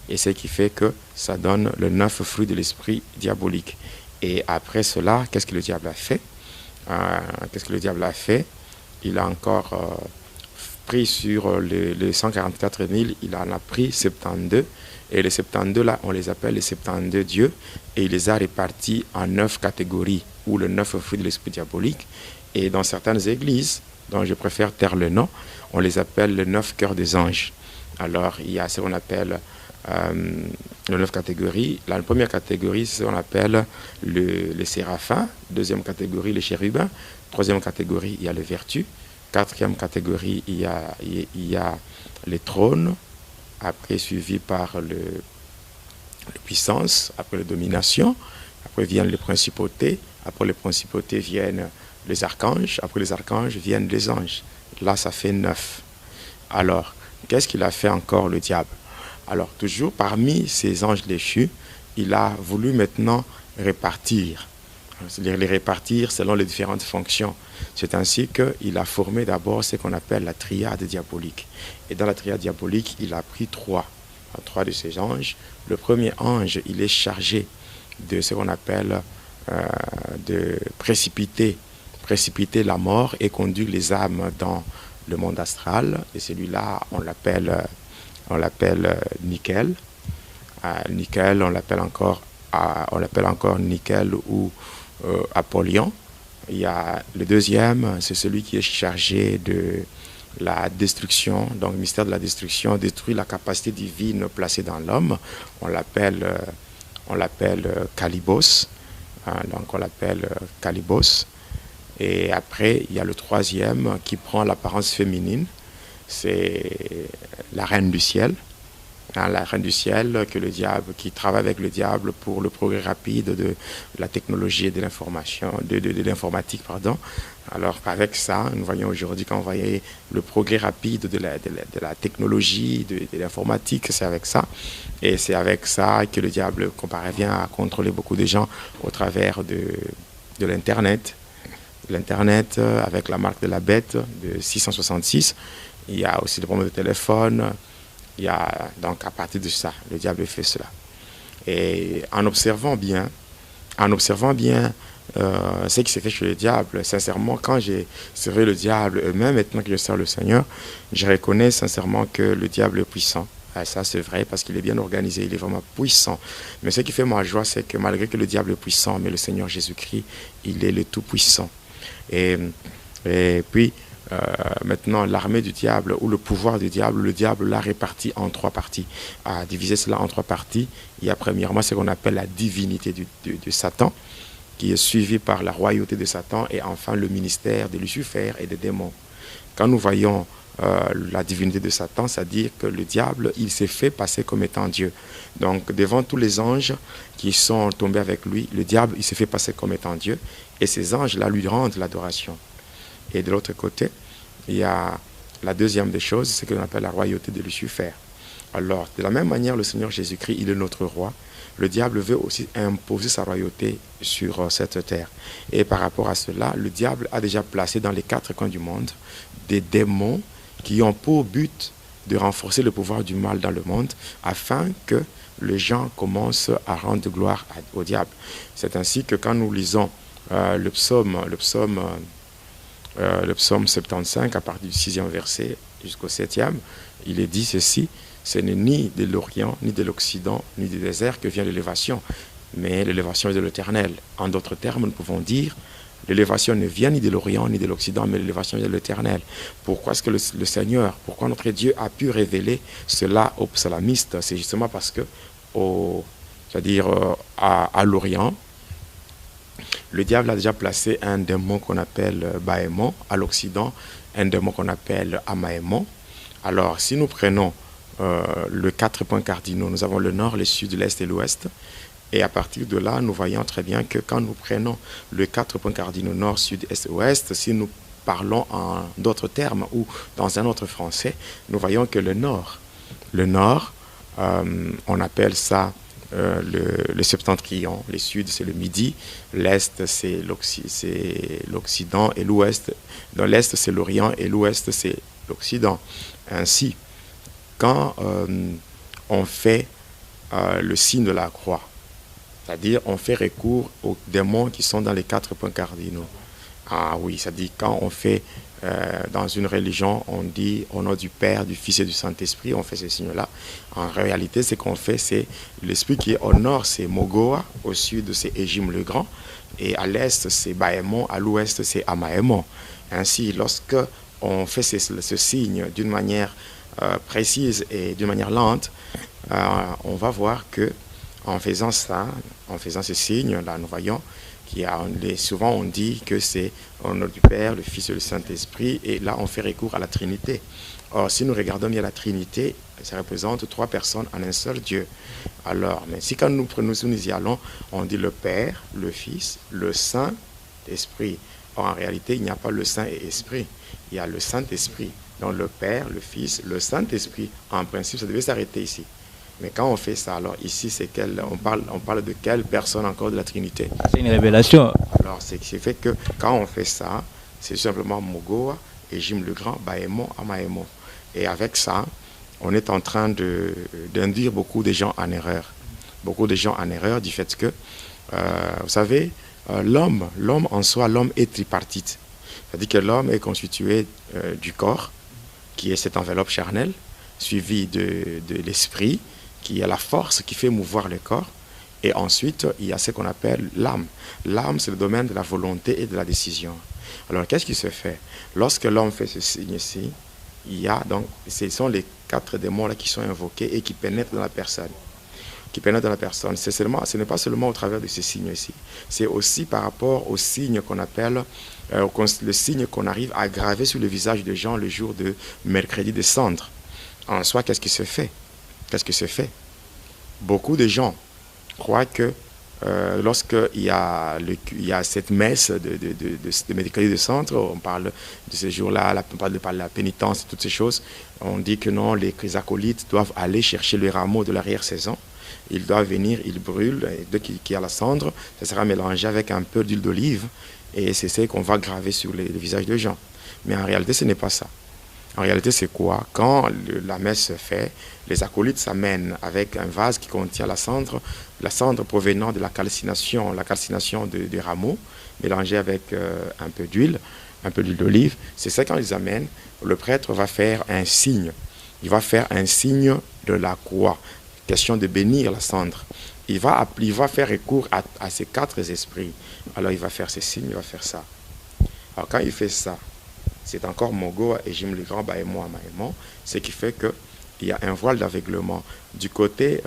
Et ce qui fait que ça donne le 9 fruits de l'esprit diabolique. Et après cela, qu'est-ce que le diable a fait? Il a encore pris sur les 144 000, il en a pris 72. Et les 72 là, on les appelle les 72 dieux. Et il les a répartis en 9 catégories, ou le 9 fruits de l'esprit diabolique. Et dans certaines églises, dont je préfère taire le nom, on les appelle les 9 cœurs des anges. Alors, il y a ce qu'on appelle les 9 catégories. La première catégorie, c'est ce qu'on appelle les séraphins. Deuxième catégorie, les chérubins. Troisième catégorie, il y a les vertus. Quatrième catégorie, il y a les trônes. Après, suivi par les puissances. Après, les dominations. Après, viennent les principautés. Après, les principautés viennent les archanges. Après, les archanges viennent les anges. Là, ça fait 9. Alors, qu'est-ce qu'il a fait encore, le diable? Alors, toujours parmi ces anges déchus, il a voulu maintenant répartir. C'est-à-dire les répartir selon les différentes fonctions. C'est ainsi qu'il a formé d'abord ce qu'on appelle la triade diabolique. Et dans la triade diabolique, il a pris 3 de ces anges. Le premier ange, il est chargé de ce qu'on appelle de précipiter la mort et conduire les âmes dans le monde astral. Et celui-là, on l'appelle Nickel. Nickel, on l'appelle encore Nickel ou Apollyon. Il y a le deuxième, c'est celui qui est chargé de la destruction, donc le mystère de la destruction, détruit la capacité divine placée dans l'homme. On l'appelle Calibos. Donc on l'appelle Calibos. Et après, il y a le troisième qui prend l'apparence féminine. C'est la reine du ciel. hein, la reine du ciel, que le diable, qui travaille avec le diable pour le progrès rapide de la technologie et de l'information, de l'informatique, pardon. Alors avec ça, nous voyons aujourd'hui quand on voyait le progrès rapide de la technologie, de l'informatique, c'est avec ça. Et c'est avec ça que le diable parvient à contrôler beaucoup de gens au travers de l'Internet. L'Internet avec la marque de la bête de 666. Il y a aussi le problème de téléphone. Il y a, donc à partir de ça, le diable fait cela. Et en observant bien ce qui s'est fait chez le diable, sincèrement, quand j'ai servi le diable, et même maintenant que je sers le Seigneur, je reconnais sincèrement que le diable est puissant. Et ça, c'est vrai, parce qu'il est bien organisé, il est vraiment puissant. Mais ce qui fait ma joie, c'est que malgré que le diable est puissant, mais le Seigneur Jésus-Christ, il est le tout-puissant. Et puis, maintenant, l'armée du diable, ou le pouvoir du diable, le diable l'a réparti en 3 parties. À diviser cela en 3 parties, il y a premièrement ce qu'on appelle la divinité de Satan, qui est suivi par la royauté de Satan, et enfin le ministère de Lucifer et des démons. Quand nous voyons la divinité de Satan, c'est-à-dire que le diable, il s'est fait passer comme étant Dieu. Donc, devant tous les anges qui sont tombés avec lui, le diable, il s'est fait passer comme étant Dieu, et ces anges-là lui rendent l'adoration. Et de l'autre côté, il y a la deuxième des choses, c'est ce qu'on appelle la royauté de Lucifer. Alors, de la même manière, le Seigneur Jésus-Christ, il est notre roi. Le diable veut aussi imposer sa royauté sur cette terre. Et par rapport à cela, le diable a déjà placé dans les 4 coins du monde des démons qui ont pour but de renforcer le pouvoir du mal dans le monde afin que les gens commencent à rendre gloire au diable. C'est ainsi que quand nous lisons le psaume 75 à partir du 6e verset jusqu'au 7e, il est dit ceci: ce n'est ni de l'Orient, ni de l'Occident, ni du désert que vient l'élévation, mais l'élévation est de l'Éternel. En d'autres termes, nous pouvons dire, l'élévation ne vient ni de l'Orient, ni de l'Occident, mais l'élévation est de l'Éternel. Pourquoi est-ce que le Seigneur, pourquoi notre Dieu a pu révéler cela aux psalmistes? C'est justement parce que, à l'Orient, le diable a déjà placé un démon qu'on appelle Baémon, à l'Occident, un démon qu'on appelle Amaémon. Alors, si nous prenons les 4 points cardinaux, nous avons le nord, le sud, l'est et l'ouest. Et à partir de là, nous voyons très bien que quand nous prenons les 4 points cardinaux, nord, sud, est et ouest, si nous parlons en d'autres termes ou dans un autre français, nous voyons que le nord, on appelle ça le septentrion, le sud c'est le midi, l'est c'est l'Occident et l'ouest, dans l'est c'est l'Orient et l'ouest c'est l'Occident. Ainsi, quand on fait le signe de la croix, c'est-à-dire on fait recours aux démons qui sont dans les 4 points cardinaux. Ah oui, c'est-à-dire quand on fait dans une religion, on dit au nom du Père, du Fils et du Saint-Esprit, on fait ces signes-là. En réalité, ce qu'on fait, c'est l'esprit qui est au nord, c'est Mogoa, au sud, c'est Égime le Grand, et à l'est, c'est Baémon, à l'ouest, c'est Amaémon. Ainsi, lorsque on fait ce signe d'une manière précise et d'une manière lente, on va voir que en faisant ça, en faisant ce signe-là, nous voyons souvent on dit que c'est au nom du Père, le Fils et le Saint-Esprit, et là on fait recours à la Trinité. Or, si nous regardons bien la Trinité, ça représente 3 personnes en un seul Dieu. Alors, mais si quand nous y allons, on dit le Père, le Fils, le Saint-Esprit. Or, en réalité, il n'y a pas le Saint et Esprit, il y a le Saint-Esprit. Donc le Père, le Fils, le Saint-Esprit, en principe, ça devait s'arrêter ici. Mais quand on fait ça, alors ici, on parle de quelle personne encore de la Trinité? C'est une révélation. Alors, c'est ce qui fait que quand on fait ça, c'est simplement Mogoa, Égime le Grand, Baémon, Amaémon. Et avec ça, on est en train d'induire beaucoup de gens en erreur. Beaucoup de gens en erreur du fait que, vous savez, l'homme en soi, l'homme est tripartite. C'est-à-dire que l'homme est constitué du corps, qui est cette enveloppe charnelle, suivi de l'esprit, qui est la force qui fait mouvoir le corps. Et ensuite, il y a ce qu'on appelle l'âme. L'âme, c'est le domaine de la volonté et de la décision. Alors, qu'est-ce qui se fait? Lorsque l'homme fait ce signe-ci, ce sont les 4 démons-là qui sont invoqués et qui pénètrent dans la personne. Ce n'est pas seulement au travers de ces signes-ci, c'est aussi par rapport au signe qu'on appelle, le signe qu'on arrive à graver sur le visage des gens le jour de mercredi des cendres. En soi, qu'est-ce qui se fait? qu'est-ce que c'est fait? Beaucoup de gens croient que lorsqu'il y a, cette messe de médicalité de centre, on parle de ces jours-là, on parle de la pénitence et toutes ces choses, on dit que non, les acolytes doivent aller chercher le rameau de l'arrière-saison. Ils doivent venir, ils brûlent, et dès qu'il y a la cendre, ça sera mélangé avec un peu d'huile d'olive, et c'est ce qu'on va graver sur les visages des gens. Mais en réalité, ce n'est pas ça. En réalité, c'est quoi? Quand la messe se fait, les acolytes s'amènent avec un vase qui contient la cendre provenant de la calcination des rameaux, mélangée avec un peu d'huile d'olive. C'est ça, quand ils amènent, le prêtre va faire un signe. Il va faire un signe de la croix. Question de bénir la cendre. Il va faire recours à ces 4 esprits. Alors il va faire ces signes, il va faire ça. Alors quand il fait ça, c'est encore Mogo et Jim le Grand, et moi, ce qui fait qu'il y a un voile d'aveuglement du côté,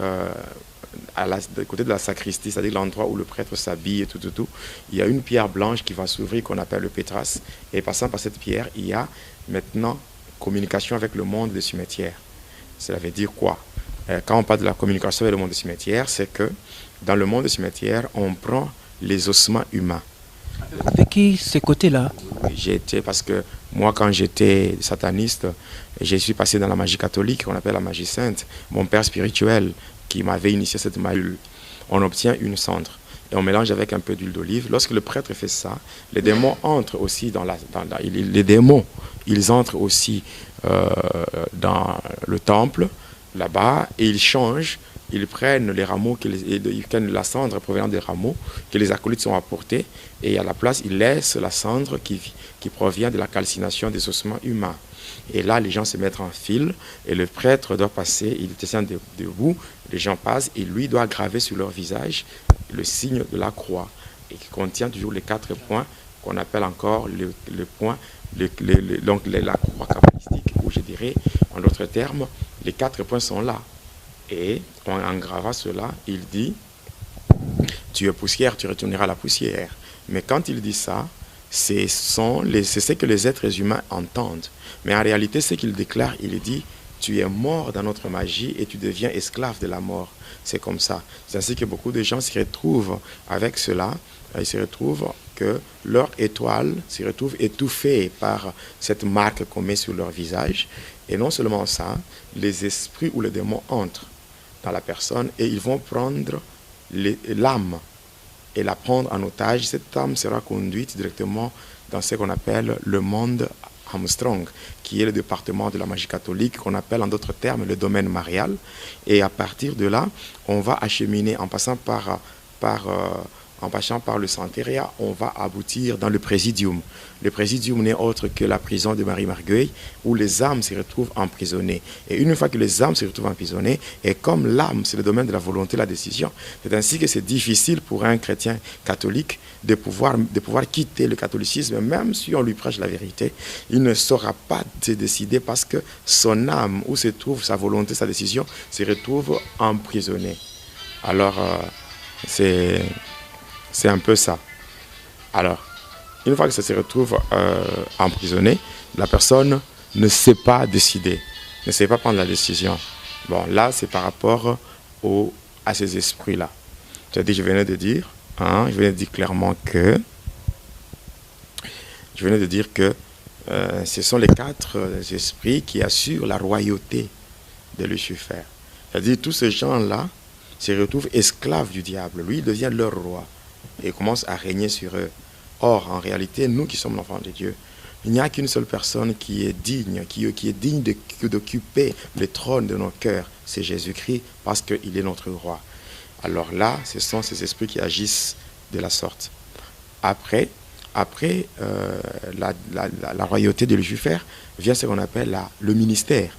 du côté de la sacristie, c'est-à-dire l'endroit où le prêtre s'habille et tout. Il y a une pierre blanche qui va s'ouvrir, qu'on appelle le pétras, et passant par cette pierre, il y a maintenant communication avec le monde des cimetières. Cela veut dire quoi? Quand on parle de la communication avec le monde des cimetières, c'est que dans le monde des cimetières, on prend les ossements humains. Avec qui ces côtés-là? Parce que moi, quand j'étais sataniste, je suis passé dans la magie catholique, qu'on appelle la magie sainte. Mon père spirituel, qui m'avait initié cette magie, on obtient une cendre et on mélange avec un peu d'huile d'olive. Lorsque le prêtre fait ça, les démons entrent aussi les démons, ils entrent aussi dans le temple, là-bas, et ils changent. Ils prennent les rameaux, ils prennent la cendre provenant des rameaux que les acolytes sont apportés, et à la place, ils laissent la cendre qui provient de la calcination des ossements humains. Et là, les gens se mettent en file, et le prêtre doit passer, il tient debout, les gens passent, et lui doit graver sur leur visage le signe de la croix, et qui contient toujours les 4 points qu'on appelle encore le point, donc la croix kabbalistique, où je dirais, en d'autres termes, les 4 points sont là. Et en gravant cela, il dit, tu es poussière, tu retourneras à la poussière. Mais quand il dit ça, c'est ce que les êtres humains entendent. Mais en réalité, ce qu'il déclare, il dit, tu es mort dans notre magie et tu deviens esclave de la mort. C'est comme ça. C'est ainsi que beaucoup de gens se retrouvent avec cela. Ils se retrouvent que leur étoile se retrouve étouffée par cette marque qu'on met sur leur visage. Et non seulement ça, les esprits ou les démons entrent dans la personne et ils vont prendre l'âme et la prendre en otage. Cette âme sera conduite directement dans ce qu'on appelle le monde Armstrong, qui est le département de la magie catholique, qu'on appelle en d'autres termes le domaine marial. Et à partir de là, on va acheminer en passant par le Santeria, on va aboutir dans le Présidium. Le Présidium n'est autre que la prison de Marie Margueil, où les âmes se retrouvent emprisonnées. Et une fois que les âmes se retrouvent emprisonnées, et comme l'âme, c'est le domaine de la volonté, la décision, c'est ainsi que c'est difficile pour un chrétien catholique de pouvoir quitter le catholicisme, même si on lui prêche la vérité. Il ne saura pas se décider parce que son âme, où se trouve sa volonté, sa décision, se retrouve emprisonnée. Alors, c'est un peu ça. Alors, une fois que ça se retrouve emprisonné, la personne ne sait pas décider, ne sait pas prendre la décision. Bon, là, c'est par rapport à ces esprits-là. C'est-à-dire, je venais de dire clairement que ce sont les 4 esprits qui assurent la royauté de Lucifer. C'est-à-dire, tous ces gens-là se retrouvent esclaves du diable. Lui, il devient leur roi et commence à régner sur eux. Or, en réalité, nous qui sommes l'enfant de Dieu, il n'y a qu'une seule personne qui est digne, d'occuper le trône de nos cœurs, c'est Jésus-Christ, parce qu'il est notre roi. Alors là, ce sont ces esprits qui agissent de la sorte. Après la royauté de Lucifer, vient ce qu'on appelle le ministère.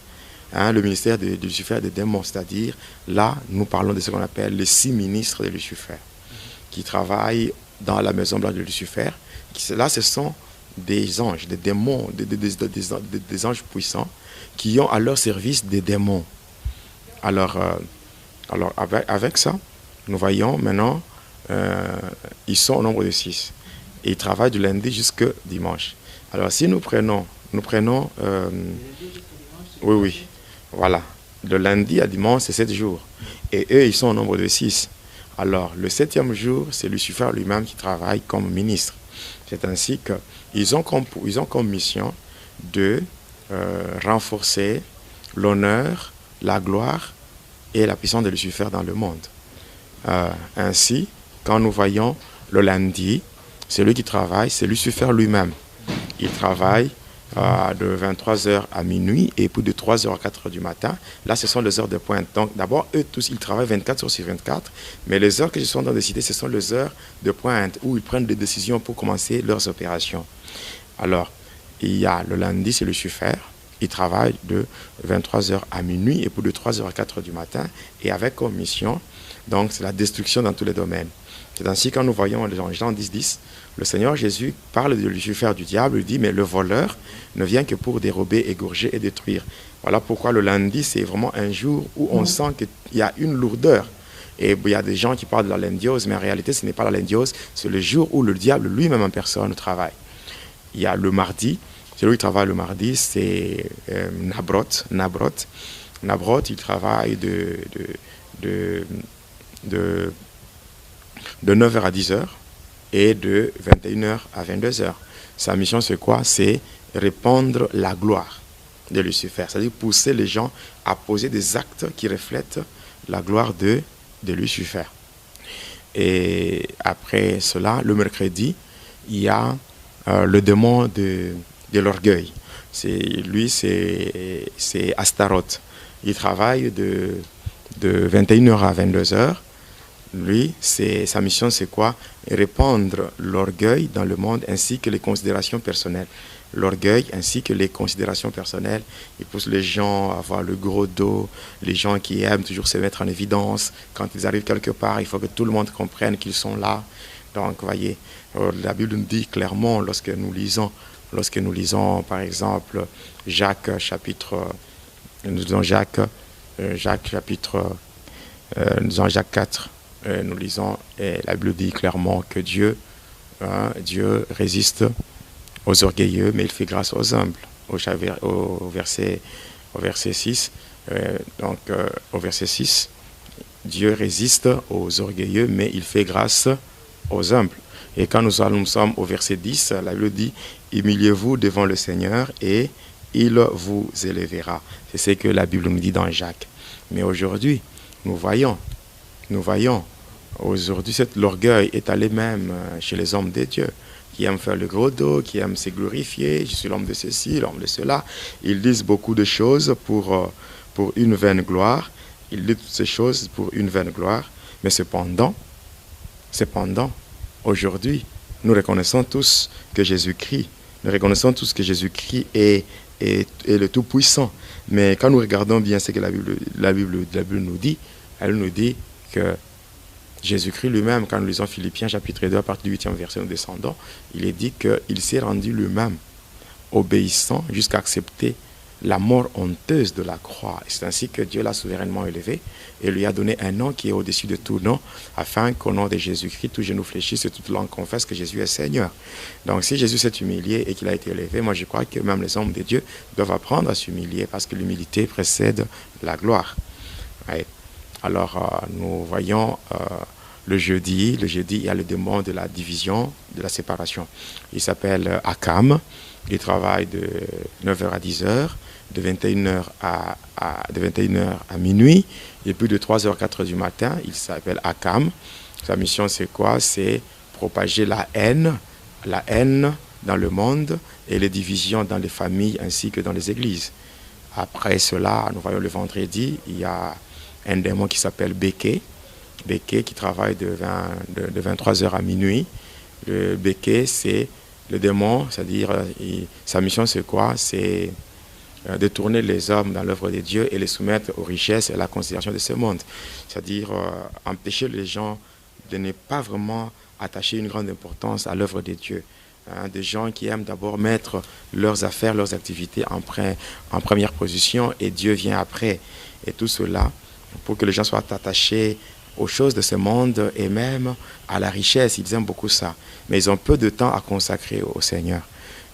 Le ministère de Lucifer des démons, c'est-à-dire, là, nous parlons de ce qu'on appelle les 6 ministres de Lucifer, qui travaillent dans la maison blanche de Lucifer. Là, ce sont des anges, des démons, des anges puissants, qui ont à leur service des démons. Alors avec ça, nous voyons maintenant, ils sont au nombre de 6. Et ils travaillent du lundi jusqu'au dimanche. Alors si nous prenons oui, voilà. de lundi à dimanche, c'est 7 jours. Et eux, ils sont au nombre de 6. Alors, le 7e jour, c'est Lucifer lui-même qui travaille comme ministre. C'est ainsi qu'ils ont comme mission de renforcer l'honneur, la gloire et la puissance de Lucifer dans le monde. Ainsi, quand nous voyons le lundi, celui qui travaille, c'est Lucifer lui-même. Il travaille de 23h à minuit et puis de 3h à 4h du matin. Là, ce sont les heures de pointe. Donc, d'abord, eux tous, ils travaillent 24 heures sur 24, mais les heures que je suis en train de citer, ce sont les heures de pointe où ils prennent des décisions pour commencer leurs opérations. Alors, il y a le lundi, c'est Lucifer. Il travaille de 23h à minuit et puis de 3h à 4h du matin et avec comme mission, donc, c'est la destruction dans tous les domaines. C'est ainsi quand nous voyons dans Jean 10, le Seigneur Jésus parle de Lucifer, du diable, il dit, mais le voleur ne vient que pour dérober, égorger et détruire. Voilà pourquoi le lundi, c'est vraiment un jour où on sent qu'il y a une lourdeur. Et il y a des gens qui parlent de la lendiose, mais en réalité, ce n'est pas la lendiose, c'est le jour où le diable lui-même en personne travaille. Il y a le mardi, celui qui travaille le mardi, c'est Nabrot. Nabrot, il travaille de 9h à 10h et de 21h à 22h. Sa mission, c'est quoi? C'est répandre la gloire de Lucifer, c'est-à-dire pousser les gens à poser des actes qui reflètent la gloire de Lucifer. Et après cela, le mercredi, il y a le démon de l'orgueil. Lui, c'est Astaroth. Il travaille de 21h à 22h. Lui, sa mission, c'est quoi? Répandre l'orgueil dans le monde ainsi que les considérations personnelles. L'orgueil ainsi que les considérations personnelles. Il pousse les gens à avoir le gros dos, les gens qui aiment toujours se mettre en évidence. Quand ils arrivent quelque part, il faut que tout le monde comprenne qu'ils sont là. Donc, vous voyez, la Bible nous dit clairement, lorsque nous lisons par exemple, Jacques chapitre 4, nous lisons, et la Bible dit clairement que Dieu résiste aux orgueilleux, mais il fait grâce aux humbles. Au verset 6, au verset 6, Dieu résiste aux orgueilleux, mais il fait grâce aux humbles. Et quand nous sommes au verset 10, la Bible dit, humiliez-vous devant le Seigneur et il vous élèvera. C'est ce que la Bible nous dit dans Jacques. Mais aujourd'hui, nous voyons, aujourd'hui, l'orgueil est allé même chez les hommes de Dieu, qui aiment faire le gros dos, qui aiment se glorifier. Je suis l'homme de ceci, l'homme de cela. Ils disent beaucoup de choses pour une vaine gloire. Ils disent toutes ces choses pour une vaine gloire. Mais cependant, aujourd'hui, nous reconnaissons tous que Jésus-Christ, est le Tout-Puissant. Mais quand nous regardons bien ce que la Bible nous dit, elle nous dit que Jésus-Christ lui-même, quand nous lisons Philippiens chapitre 2, à partir du 8e verset, nous descendons, il est dit qu'il s'est rendu lui-même obéissant jusqu'à accepter la mort honteuse de la croix. C'est ainsi que Dieu l'a souverainement élevé et lui a donné un nom qui est au-dessus de tout nom, afin qu'au nom de Jésus-Christ, tout genou fléchisse et toute langue confesse que Jésus est Seigneur. Donc si Jésus s'est humilié et qu'il a été élevé, moi je crois que même les hommes de Dieu doivent apprendre à s'humilier parce que l'humilité précède la gloire. Ouais. Alors nous voyons le jeudi, il y a le démon de la division, de la séparation. Il s'appelle Akam. Il travaille de 9h à 10h, de 21h à minuit, et puis de 3h à 4h du matin. Il s'appelle Akam. Sa mission, c'est quoi? C'est propager la haine dans le monde et les divisions dans les familles ainsi que dans les églises. Après cela, nous voyons le vendredi, il y a un démon qui s'appelle Béké. Béké qui travaille de 23h à minuit. Le Béké, c'est le démon, c'est-à-dire sa mission c'est quoi? C'est de tourner les hommes dans l'œuvre de Dieu et les soumettre aux richesses et à la considération de ce monde. C'est-à-dire empêcher les gens de ne pas vraiment attacher une grande importance à l'œuvre de Dieu. Des gens qui aiment d'abord mettre leurs affaires, leurs activités en première position et Dieu vient après. Et tout cela pour que les gens soient attachés aux choses de ce monde et même à la richesse. Ils aiment beaucoup ça. Mais ils ont peu de temps à consacrer au Seigneur.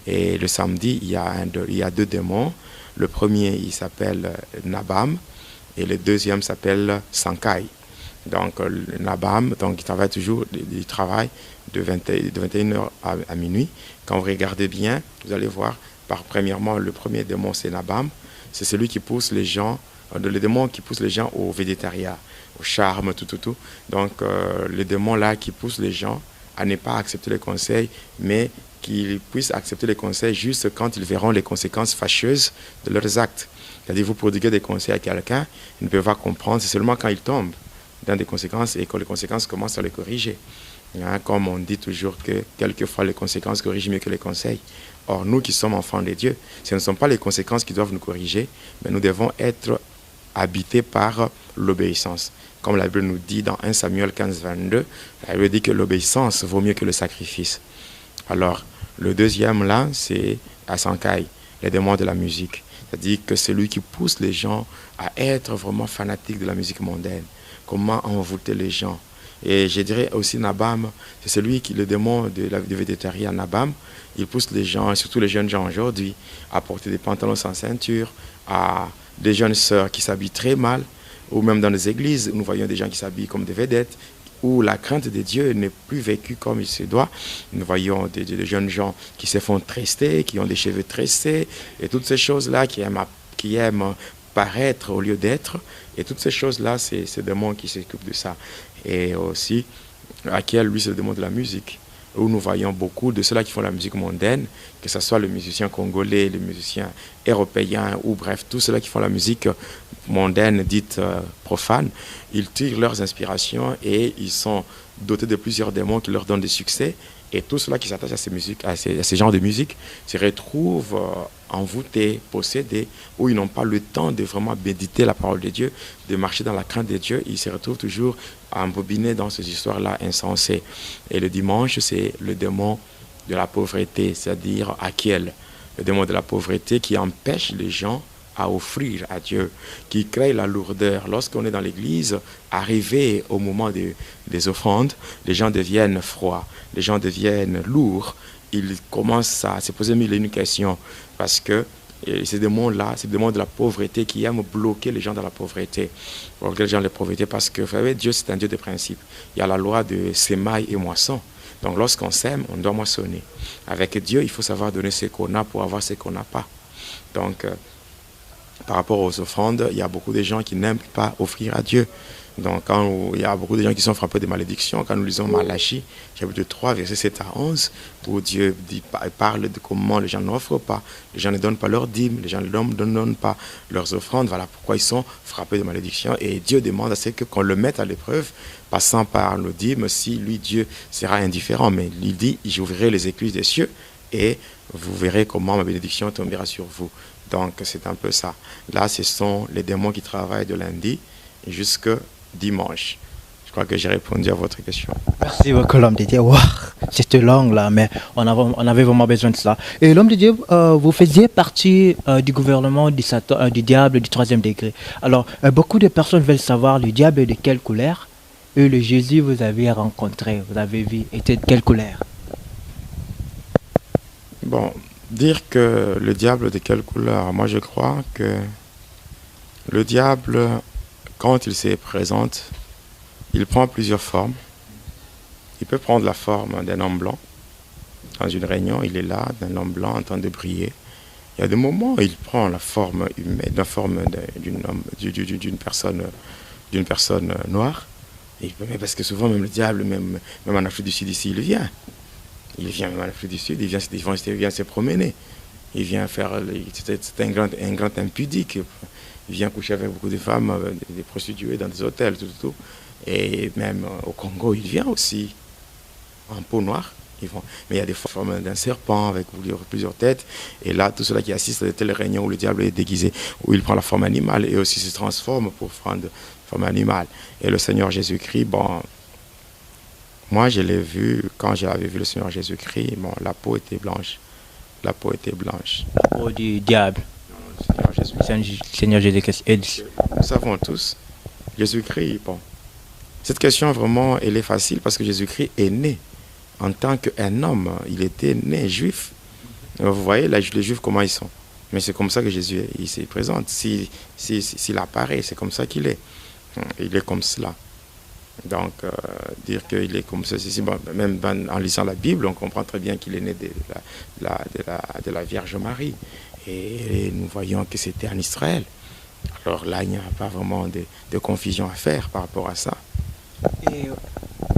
Et le samedi, il y a deux démons. Le premier, il s'appelle Nabam. et le deuxième s'appelle Sankai. Donc Nabam, donc il travaille de 21h à minuit. Quand vous regardez bien, vous allez voir, premièrement, le premier démon c'est Nabam, c'est celui qui pousse les gens, le démon qui pousse les gens au végétariat, au charme, tout. Donc le démon là qui pousse les gens à ne pas accepter les conseils, mais qu'ils puissent accepter les conseils juste quand ils verront les conséquences fâcheuses de leurs actes. C'est-à-dire, vous prodiguez des conseils à quelqu'un, il ne peut pas comprendre, c'est seulement quand il tombe dans des conséquences et que les conséquences commencent à les corriger. Comme on dit toujours que quelquefois les conséquences corrigent mieux que les conseils. Or, nous qui sommes enfants de Dieu, ce ne sont pas les conséquences qui doivent nous corriger, mais nous devons être habités par l'obéissance. Comme la Bible nous dit dans 1 Samuel 15, 22, la Bible dit que l'obéissance vaut mieux que le sacrifice. Alors, le deuxième là, c'est Asankai, les démons de la musique. C'est-à-dire que c'est lui qui pousse les gens à être vraiment fanatiques de la musique mondaine. Comment envoûter les gens. Et je dirais aussi Nabam, c'est celui qui, le démon du végétarien Nabam, il pousse les gens, surtout les jeunes gens aujourd'hui, à porter des pantalons sans ceinture, à des jeunes sœurs qui s'habillent très mal, ou même dans les églises, nous voyons des gens qui s'habillent comme des vedettes, où la crainte de Dieu n'est plus vécue comme il se doit. Nous voyons des jeunes gens qui se font tresser, qui ont des cheveux tressés, et toutes ces choses-là qui aiment paraître au lieu d'être. Et toutes ces choses-là, c'est ce démon qui s'occupe de ça. Et aussi, Achiel, lui, c'est le démon de la musique, où nous voyons beaucoup de ceux-là qui font la musique mondaine, que ce soit les musiciens congolais, les musiciens européens, ou bref, tous ceux-là qui font la musique mondaine dite profane, ils tirent leurs inspirations et ils sont dotés de plusieurs démons qui leur donnent des succès. Et tous ceux-là qui s'attachent à ces genres de musique se retrouvent envoûtés, possédés, où ils n'ont pas le temps de vraiment méditer la parole de Dieu, de marcher dans la crainte de Dieu. Ils se retrouvent toujours embobinés dans ces histoires-là insensées. Et le dimanche, c'est le démon de la pauvreté, c'est-à-dire Achiel, le démon de la pauvreté qui empêche les gens à offrir à Dieu, qui crée la lourdeur. Lorsqu'on est dans l'église, arrivé au moment des offrandes, les gens deviennent froids, les gens deviennent lourds, ils commencent à se poser mille et une questions, parce que ces démons-là, ces démons de la pauvreté qui aiment bloquer les gens dans la pauvreté, bloquer les gens dans la pauvreté, parce que, vous savez, Dieu c'est un Dieu de principe. Il y a la loi de sémaille et moisson. Donc lorsqu'on sème, on doit moissonner. Avec Dieu, il faut savoir donner ce qu'on a pour avoir ce qu'on n'a pas. Donc, par rapport aux offrandes, il y a beaucoup de gens qui n'aiment pas offrir à Dieu. Donc, il y a beaucoup de gens qui sont frappés de malédictions. Quand nous lisons Malachie, chapitre 3, versets 7 à 11, où Dieu parle de comment les gens n'offrent pas, les gens ne donnent pas leurs dîmes, les gens ne donnent pas leurs offrandes. Voilà pourquoi ils sont frappés de malédictions. Et Dieu demande à ce qu'on le mette à l'épreuve, passant par nos dîmes, si lui, Dieu, sera indifférent. Mais il dit, j'ouvrirai les écluses des cieux et vous verrez comment ma bénédiction tombera sur vous. Donc, c'est un peu ça. Là, ce sont les démons qui travaillent de lundi jusqu'à dimanche. Je crois que j'ai répondu à votre question. Merci beaucoup, l'homme de Dieu. Wow, c'était long là, mais on avait vraiment besoin de cela. Et l'homme de Dieu, vous faisiez partie du gouvernement du diable du 3e degré. Alors, beaucoup de personnes veulent savoir le diable est de quelle couleur et le Jésus vous avez rencontré, vous avez vu, était de quelle couleur? Bon, dire que le diable de quelle couleur? Moi, je crois que le diable, quand il se présente, il prend plusieurs formes. Il peut prendre la forme d'un homme blanc. Dans une réunion, il est là, d'un homme blanc en train de briller. Il y a des moments où il prend la forme humaine, la forme d'une personne noire. Mais parce que souvent, même le diable, même en Afrique du Sud ici, il vient. Il vient même en Afrique du Sud, il vient se promener. Il vient faire... C'est un grand impudique. Il vient coucher avec beaucoup de femmes, des prostituées dans des hôtels, tout. Et même au Congo, il vient aussi en peau noire. Mais il y a des formes d'un serpent avec plusieurs têtes. Et là, tout cela qui assiste à de telles réunions où le diable est déguisé, où il prend la forme animale et aussi se transforme pour prendre forme animale. Et le Seigneur Jésus-Christ, bon, moi je l'ai vu, quand j'avais vu le Seigneur Jésus-Christ, bon, la peau était blanche. La peau était blanche. La peau du diable. Non, le Seigneur Jésus-Christ. Nous savons tous, Jésus-Christ, bon. Cette question vraiment, elle est facile parce que Jésus-Christ est né en tant qu'un homme. Il était né juif. Vous voyez, les juifs, comment ils sont? Mais c'est comme ça que Jésus il se présente. S'il apparaît, c'est comme ça qu'il est. Il est comme cela. Donc, dire qu'il est comme ceci, bon, même en lisant la Bible, on comprend très bien qu'il est né de la Vierge Marie. Et nous voyons que c'était en Israël. Alors là, il n'y a pas vraiment de confusion à faire par rapport à ça. Et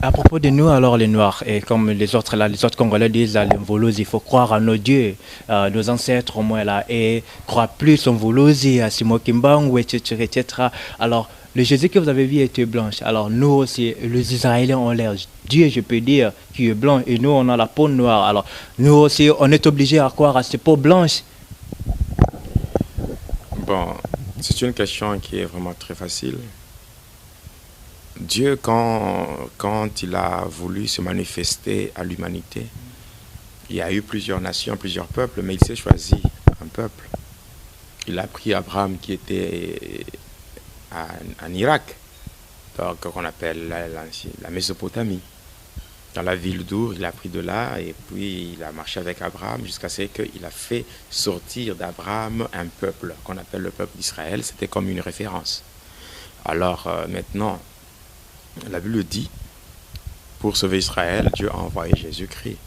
à propos de nous, alors les Noirs, et comme les autres Congolais disent, là, les Mvolozi, il faut croire en nos dieux, nos ancêtres au moins là, et croire plus en Mvolozi, à Simo Kimbangu, etc., etc. Alors, le Jésus que vous avez vu était blanche. Alors nous aussi, les Israéliens ont l'air Dieu, je peux dire, qui est blanc, et nous on a la peau noire. Alors nous aussi, on est obligés à croire à ces peaux blanches. Bon, c'est une question qui est vraiment très facile. Dieu, quand il a voulu se manifester à l'humanité, il y a eu plusieurs nations, plusieurs peuples, mais il s'est choisi un peuple. Il a pris Abraham qui était en Irak, donc qu'on appelle la Mésopotamie. Dans la ville d'Our, il a pris de là et puis il a marché avec Abraham jusqu'à ce qu'il a fait sortir d'Abraham un peuple qu'on appelle le peuple d'Israël. C'était comme une référence. Alors maintenant, la Bible dit, pour sauver Israël, Dieu a envoyé Jésus-Christ.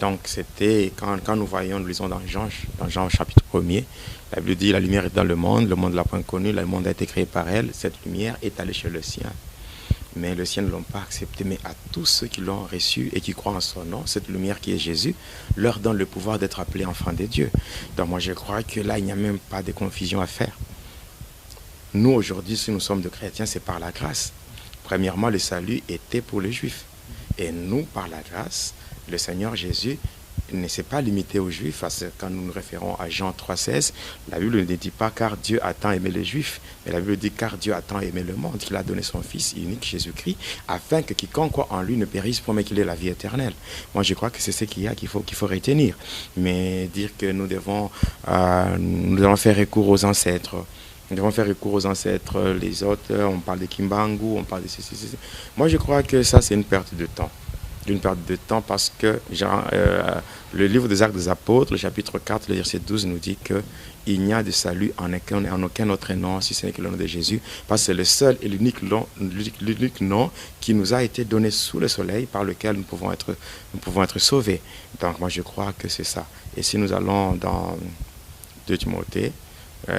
Donc c'était, quand nous voyons, nous lisons dans Jean chapitre 1er, la Bible dit, la lumière est dans le monde ne l'a point connue, le monde a été créé par elle, cette lumière est allée chez le sien. Mais le sien ne l'ont pas accepté, mais à tous ceux qui l'ont reçu et qui croient en son nom, cette lumière qui est Jésus, leur donne le pouvoir d'être appelés enfants de Dieu. Donc moi je crois que là, il n'y a même pas de confusion à faire. Nous aujourd'hui, si nous sommes de chrétiens, c'est par la grâce. Premièrement, le salut était pour les Juifs. Et nous, par la grâce, le Seigneur Jésus ne s'est pas limité aux Juifs, parce que quand nous nous référons à Jean 3,16, la Bible ne dit pas car Dieu a tant aimé les Juifs, mais la Bible dit car Dieu a tant aimé le monde, qu'il a donné son Fils unique, Jésus-Christ, afin que quiconque croit en lui ne périsse, mais qu'il ait la vie éternelle. Moi, je crois que c'est ce qu'il faut retenir. Mais dire que nous devons faire recours aux ancêtres. Nous devons faire recours aux ancêtres, les autres, on parle de Kimbangu, on parle de ceci. Moi, je crois que ça, c'est une perte de temps. D'une perte de temps parce que le livre des Actes des Apôtres, le chapitre 4, le verset 12 nous dit qu'il n'y a de salut en aucun autre nom si ce n'est que le nom de Jésus, parce que c'est le seul et l'unique nom qui nous a été donné sous le soleil par lequel nous pouvons être sauvés. Donc moi je crois que c'est ça. Et si nous allons dans 2 Timothée,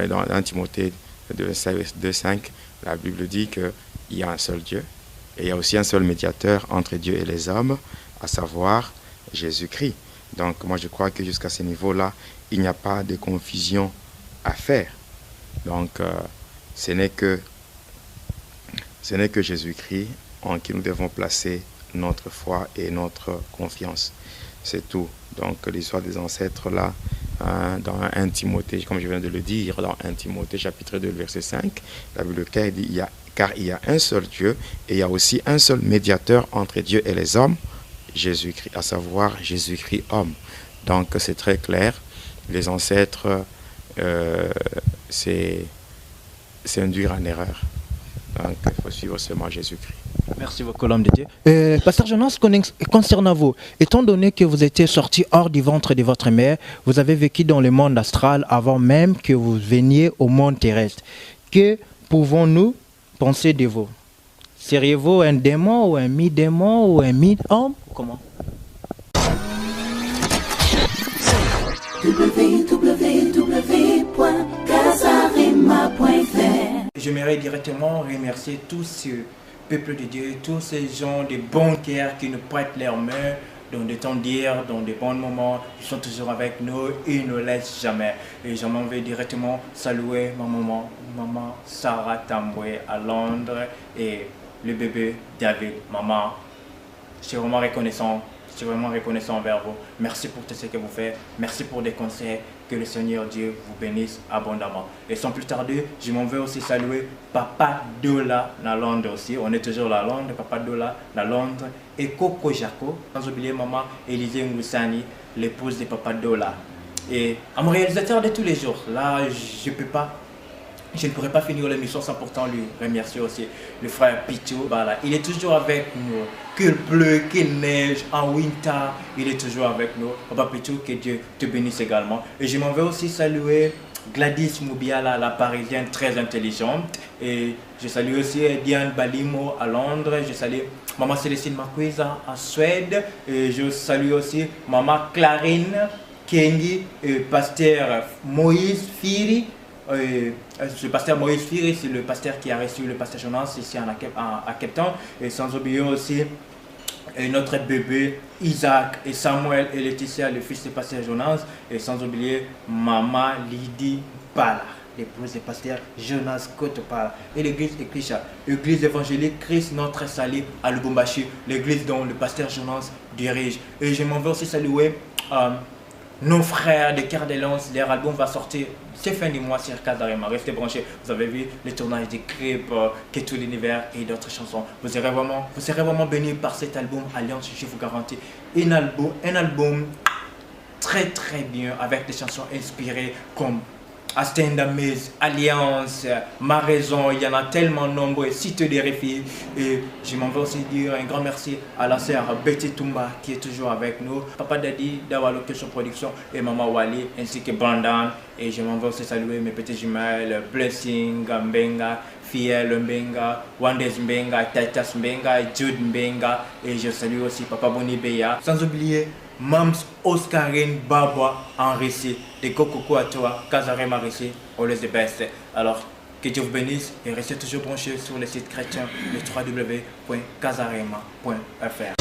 dans 1 Timothée 2,5, la Bible dit qu'il y a un seul Dieu. Et il y a aussi un seul médiateur entre Dieu et les hommes, à savoir Jésus-Christ. Donc moi je crois que jusqu'à ce niveau-là, il n'y a pas de confusion à faire. Donc ce n'est que Jésus-Christ en qui nous devons placer notre foi et notre confiance. C'est tout. Donc l'histoire des ancêtres là, dans 1 Timothée, comme je viens de le dire, dans 1 Timothée chapitre 2, verset 5, la Bible dit car il y a un seul Dieu et il y a aussi un seul médiateur entre Dieu et les hommes, Jésus-Christ, à savoir Jésus-Christ homme. Donc c'est très clair, les ancêtres, c'est induire en erreur. Donc il faut suivre seulement Jésus-Christ. Merci beaucoup, l'homme de Dieu. Pasteur Jonas, concernant vous, étant donné que vous étiez sorti hors du ventre de votre mère, vous avez vécu dans le monde astral avant même que vous veniez au monde terrestre. Que pouvons-nous penser de vous? Seriez-vous un démon ou un mi-démon ou un mi-homme? Comment? www.casarema.fr. J'aimerais directement remercier tous ce peuple de Dieu, tous ces gens de bon cœur qui nous prêtent leurs mains dans des temps d'hier, dans des bons moments. Ils sont toujours avec nous et ils ne nous laissent jamais. Et j'aimerais vais directement saluer ma maman Sarah Tamboué à Londres et le bébé David. Maman, je suis vraiment reconnaissant. Je suis vraiment reconnaissant envers vous. Merci pour tout ce que vous faites. Merci pour des conseils. Que le Seigneur Dieu vous bénisse abondamment. Et sans plus tarder, je m'en vais aussi saluer Papa Dola à Londres aussi. On est toujours à Londres. Papa Dola à Londres. Et Coco Jaco. Sans oublier maman Élisée Ngoussani, l'épouse de Papa Dola. Et à mon réalisateur de tous les jours. Là, je ne peux pas je ne pourrais pas finir l'émission sans pourtant lui remercier aussi le frère Pitou. Voilà, il est toujours avec nous. Qu'il pleut, qu'il neige, en winter, il est toujours avec nous. Papa Pitou, que Dieu te bénisse également. Et je m'en vais aussi saluer Gladys Moubiala, la parisienne très intelligente. Et je salue aussi Diane Balimo à Londres. Je salue Maman Célestine Makweza en Suède. Et je salue aussi Maman Clarine Kengi, pasteur Moïse Firi. Le pasteur Moïse Firi, c'est le pasteur qui a reçu le pasteur Jonas ici à Cape Town. Et sans oublier aussi notre bébé Isaac et Samuel et Laetitia, le fils du pasteur Jonas. Et sans oublier Maman Lydie Pala, l'épouse du pasteur Jonas Kotopala. Et l'église Eklisha, l'église évangélique Christ notre salut à Lubumbashi, l'église dont le pasteur Jonas dirige. Et je m'en vais aussi saluer nos frères de Cœur d'Alliance. Leur album va sortir c'est fin du mois sur Casarema. Restez branchés. Vous avez vu les tournages des clips, Que tout l'univers et d'autres chansons. Vous serez vraiment bénis par cet album Alliance, je vous garantis. Un album très très bien avec des chansons inspirées comme A Stand Amaze, Alliance, Ma Raison. Il y en a tellement nombreux, Cité des Réfugiés. Et je m'en vais aussi dire un grand merci à la sœur Betty Toumba qui est toujours avec nous, Papa Daddy d'Awa Location Production et Maman Wali ainsi que Bandan. Et je m'en vais aussi saluer mes petits jumelles Blessing Mbenga, Fiel Mbenga, Wandez Mbenga, Titus Mbenga, Jude Mbenga. Et je salue aussi Papa Boni Beya. Sans oublier Mams Oscarine Babwa en récit. Et coucou à toi, Casarema Récit, always the best. Alors, que Dieu vous bénisse et restez toujours branchés sur le site chrétien, le www.casarema.fr.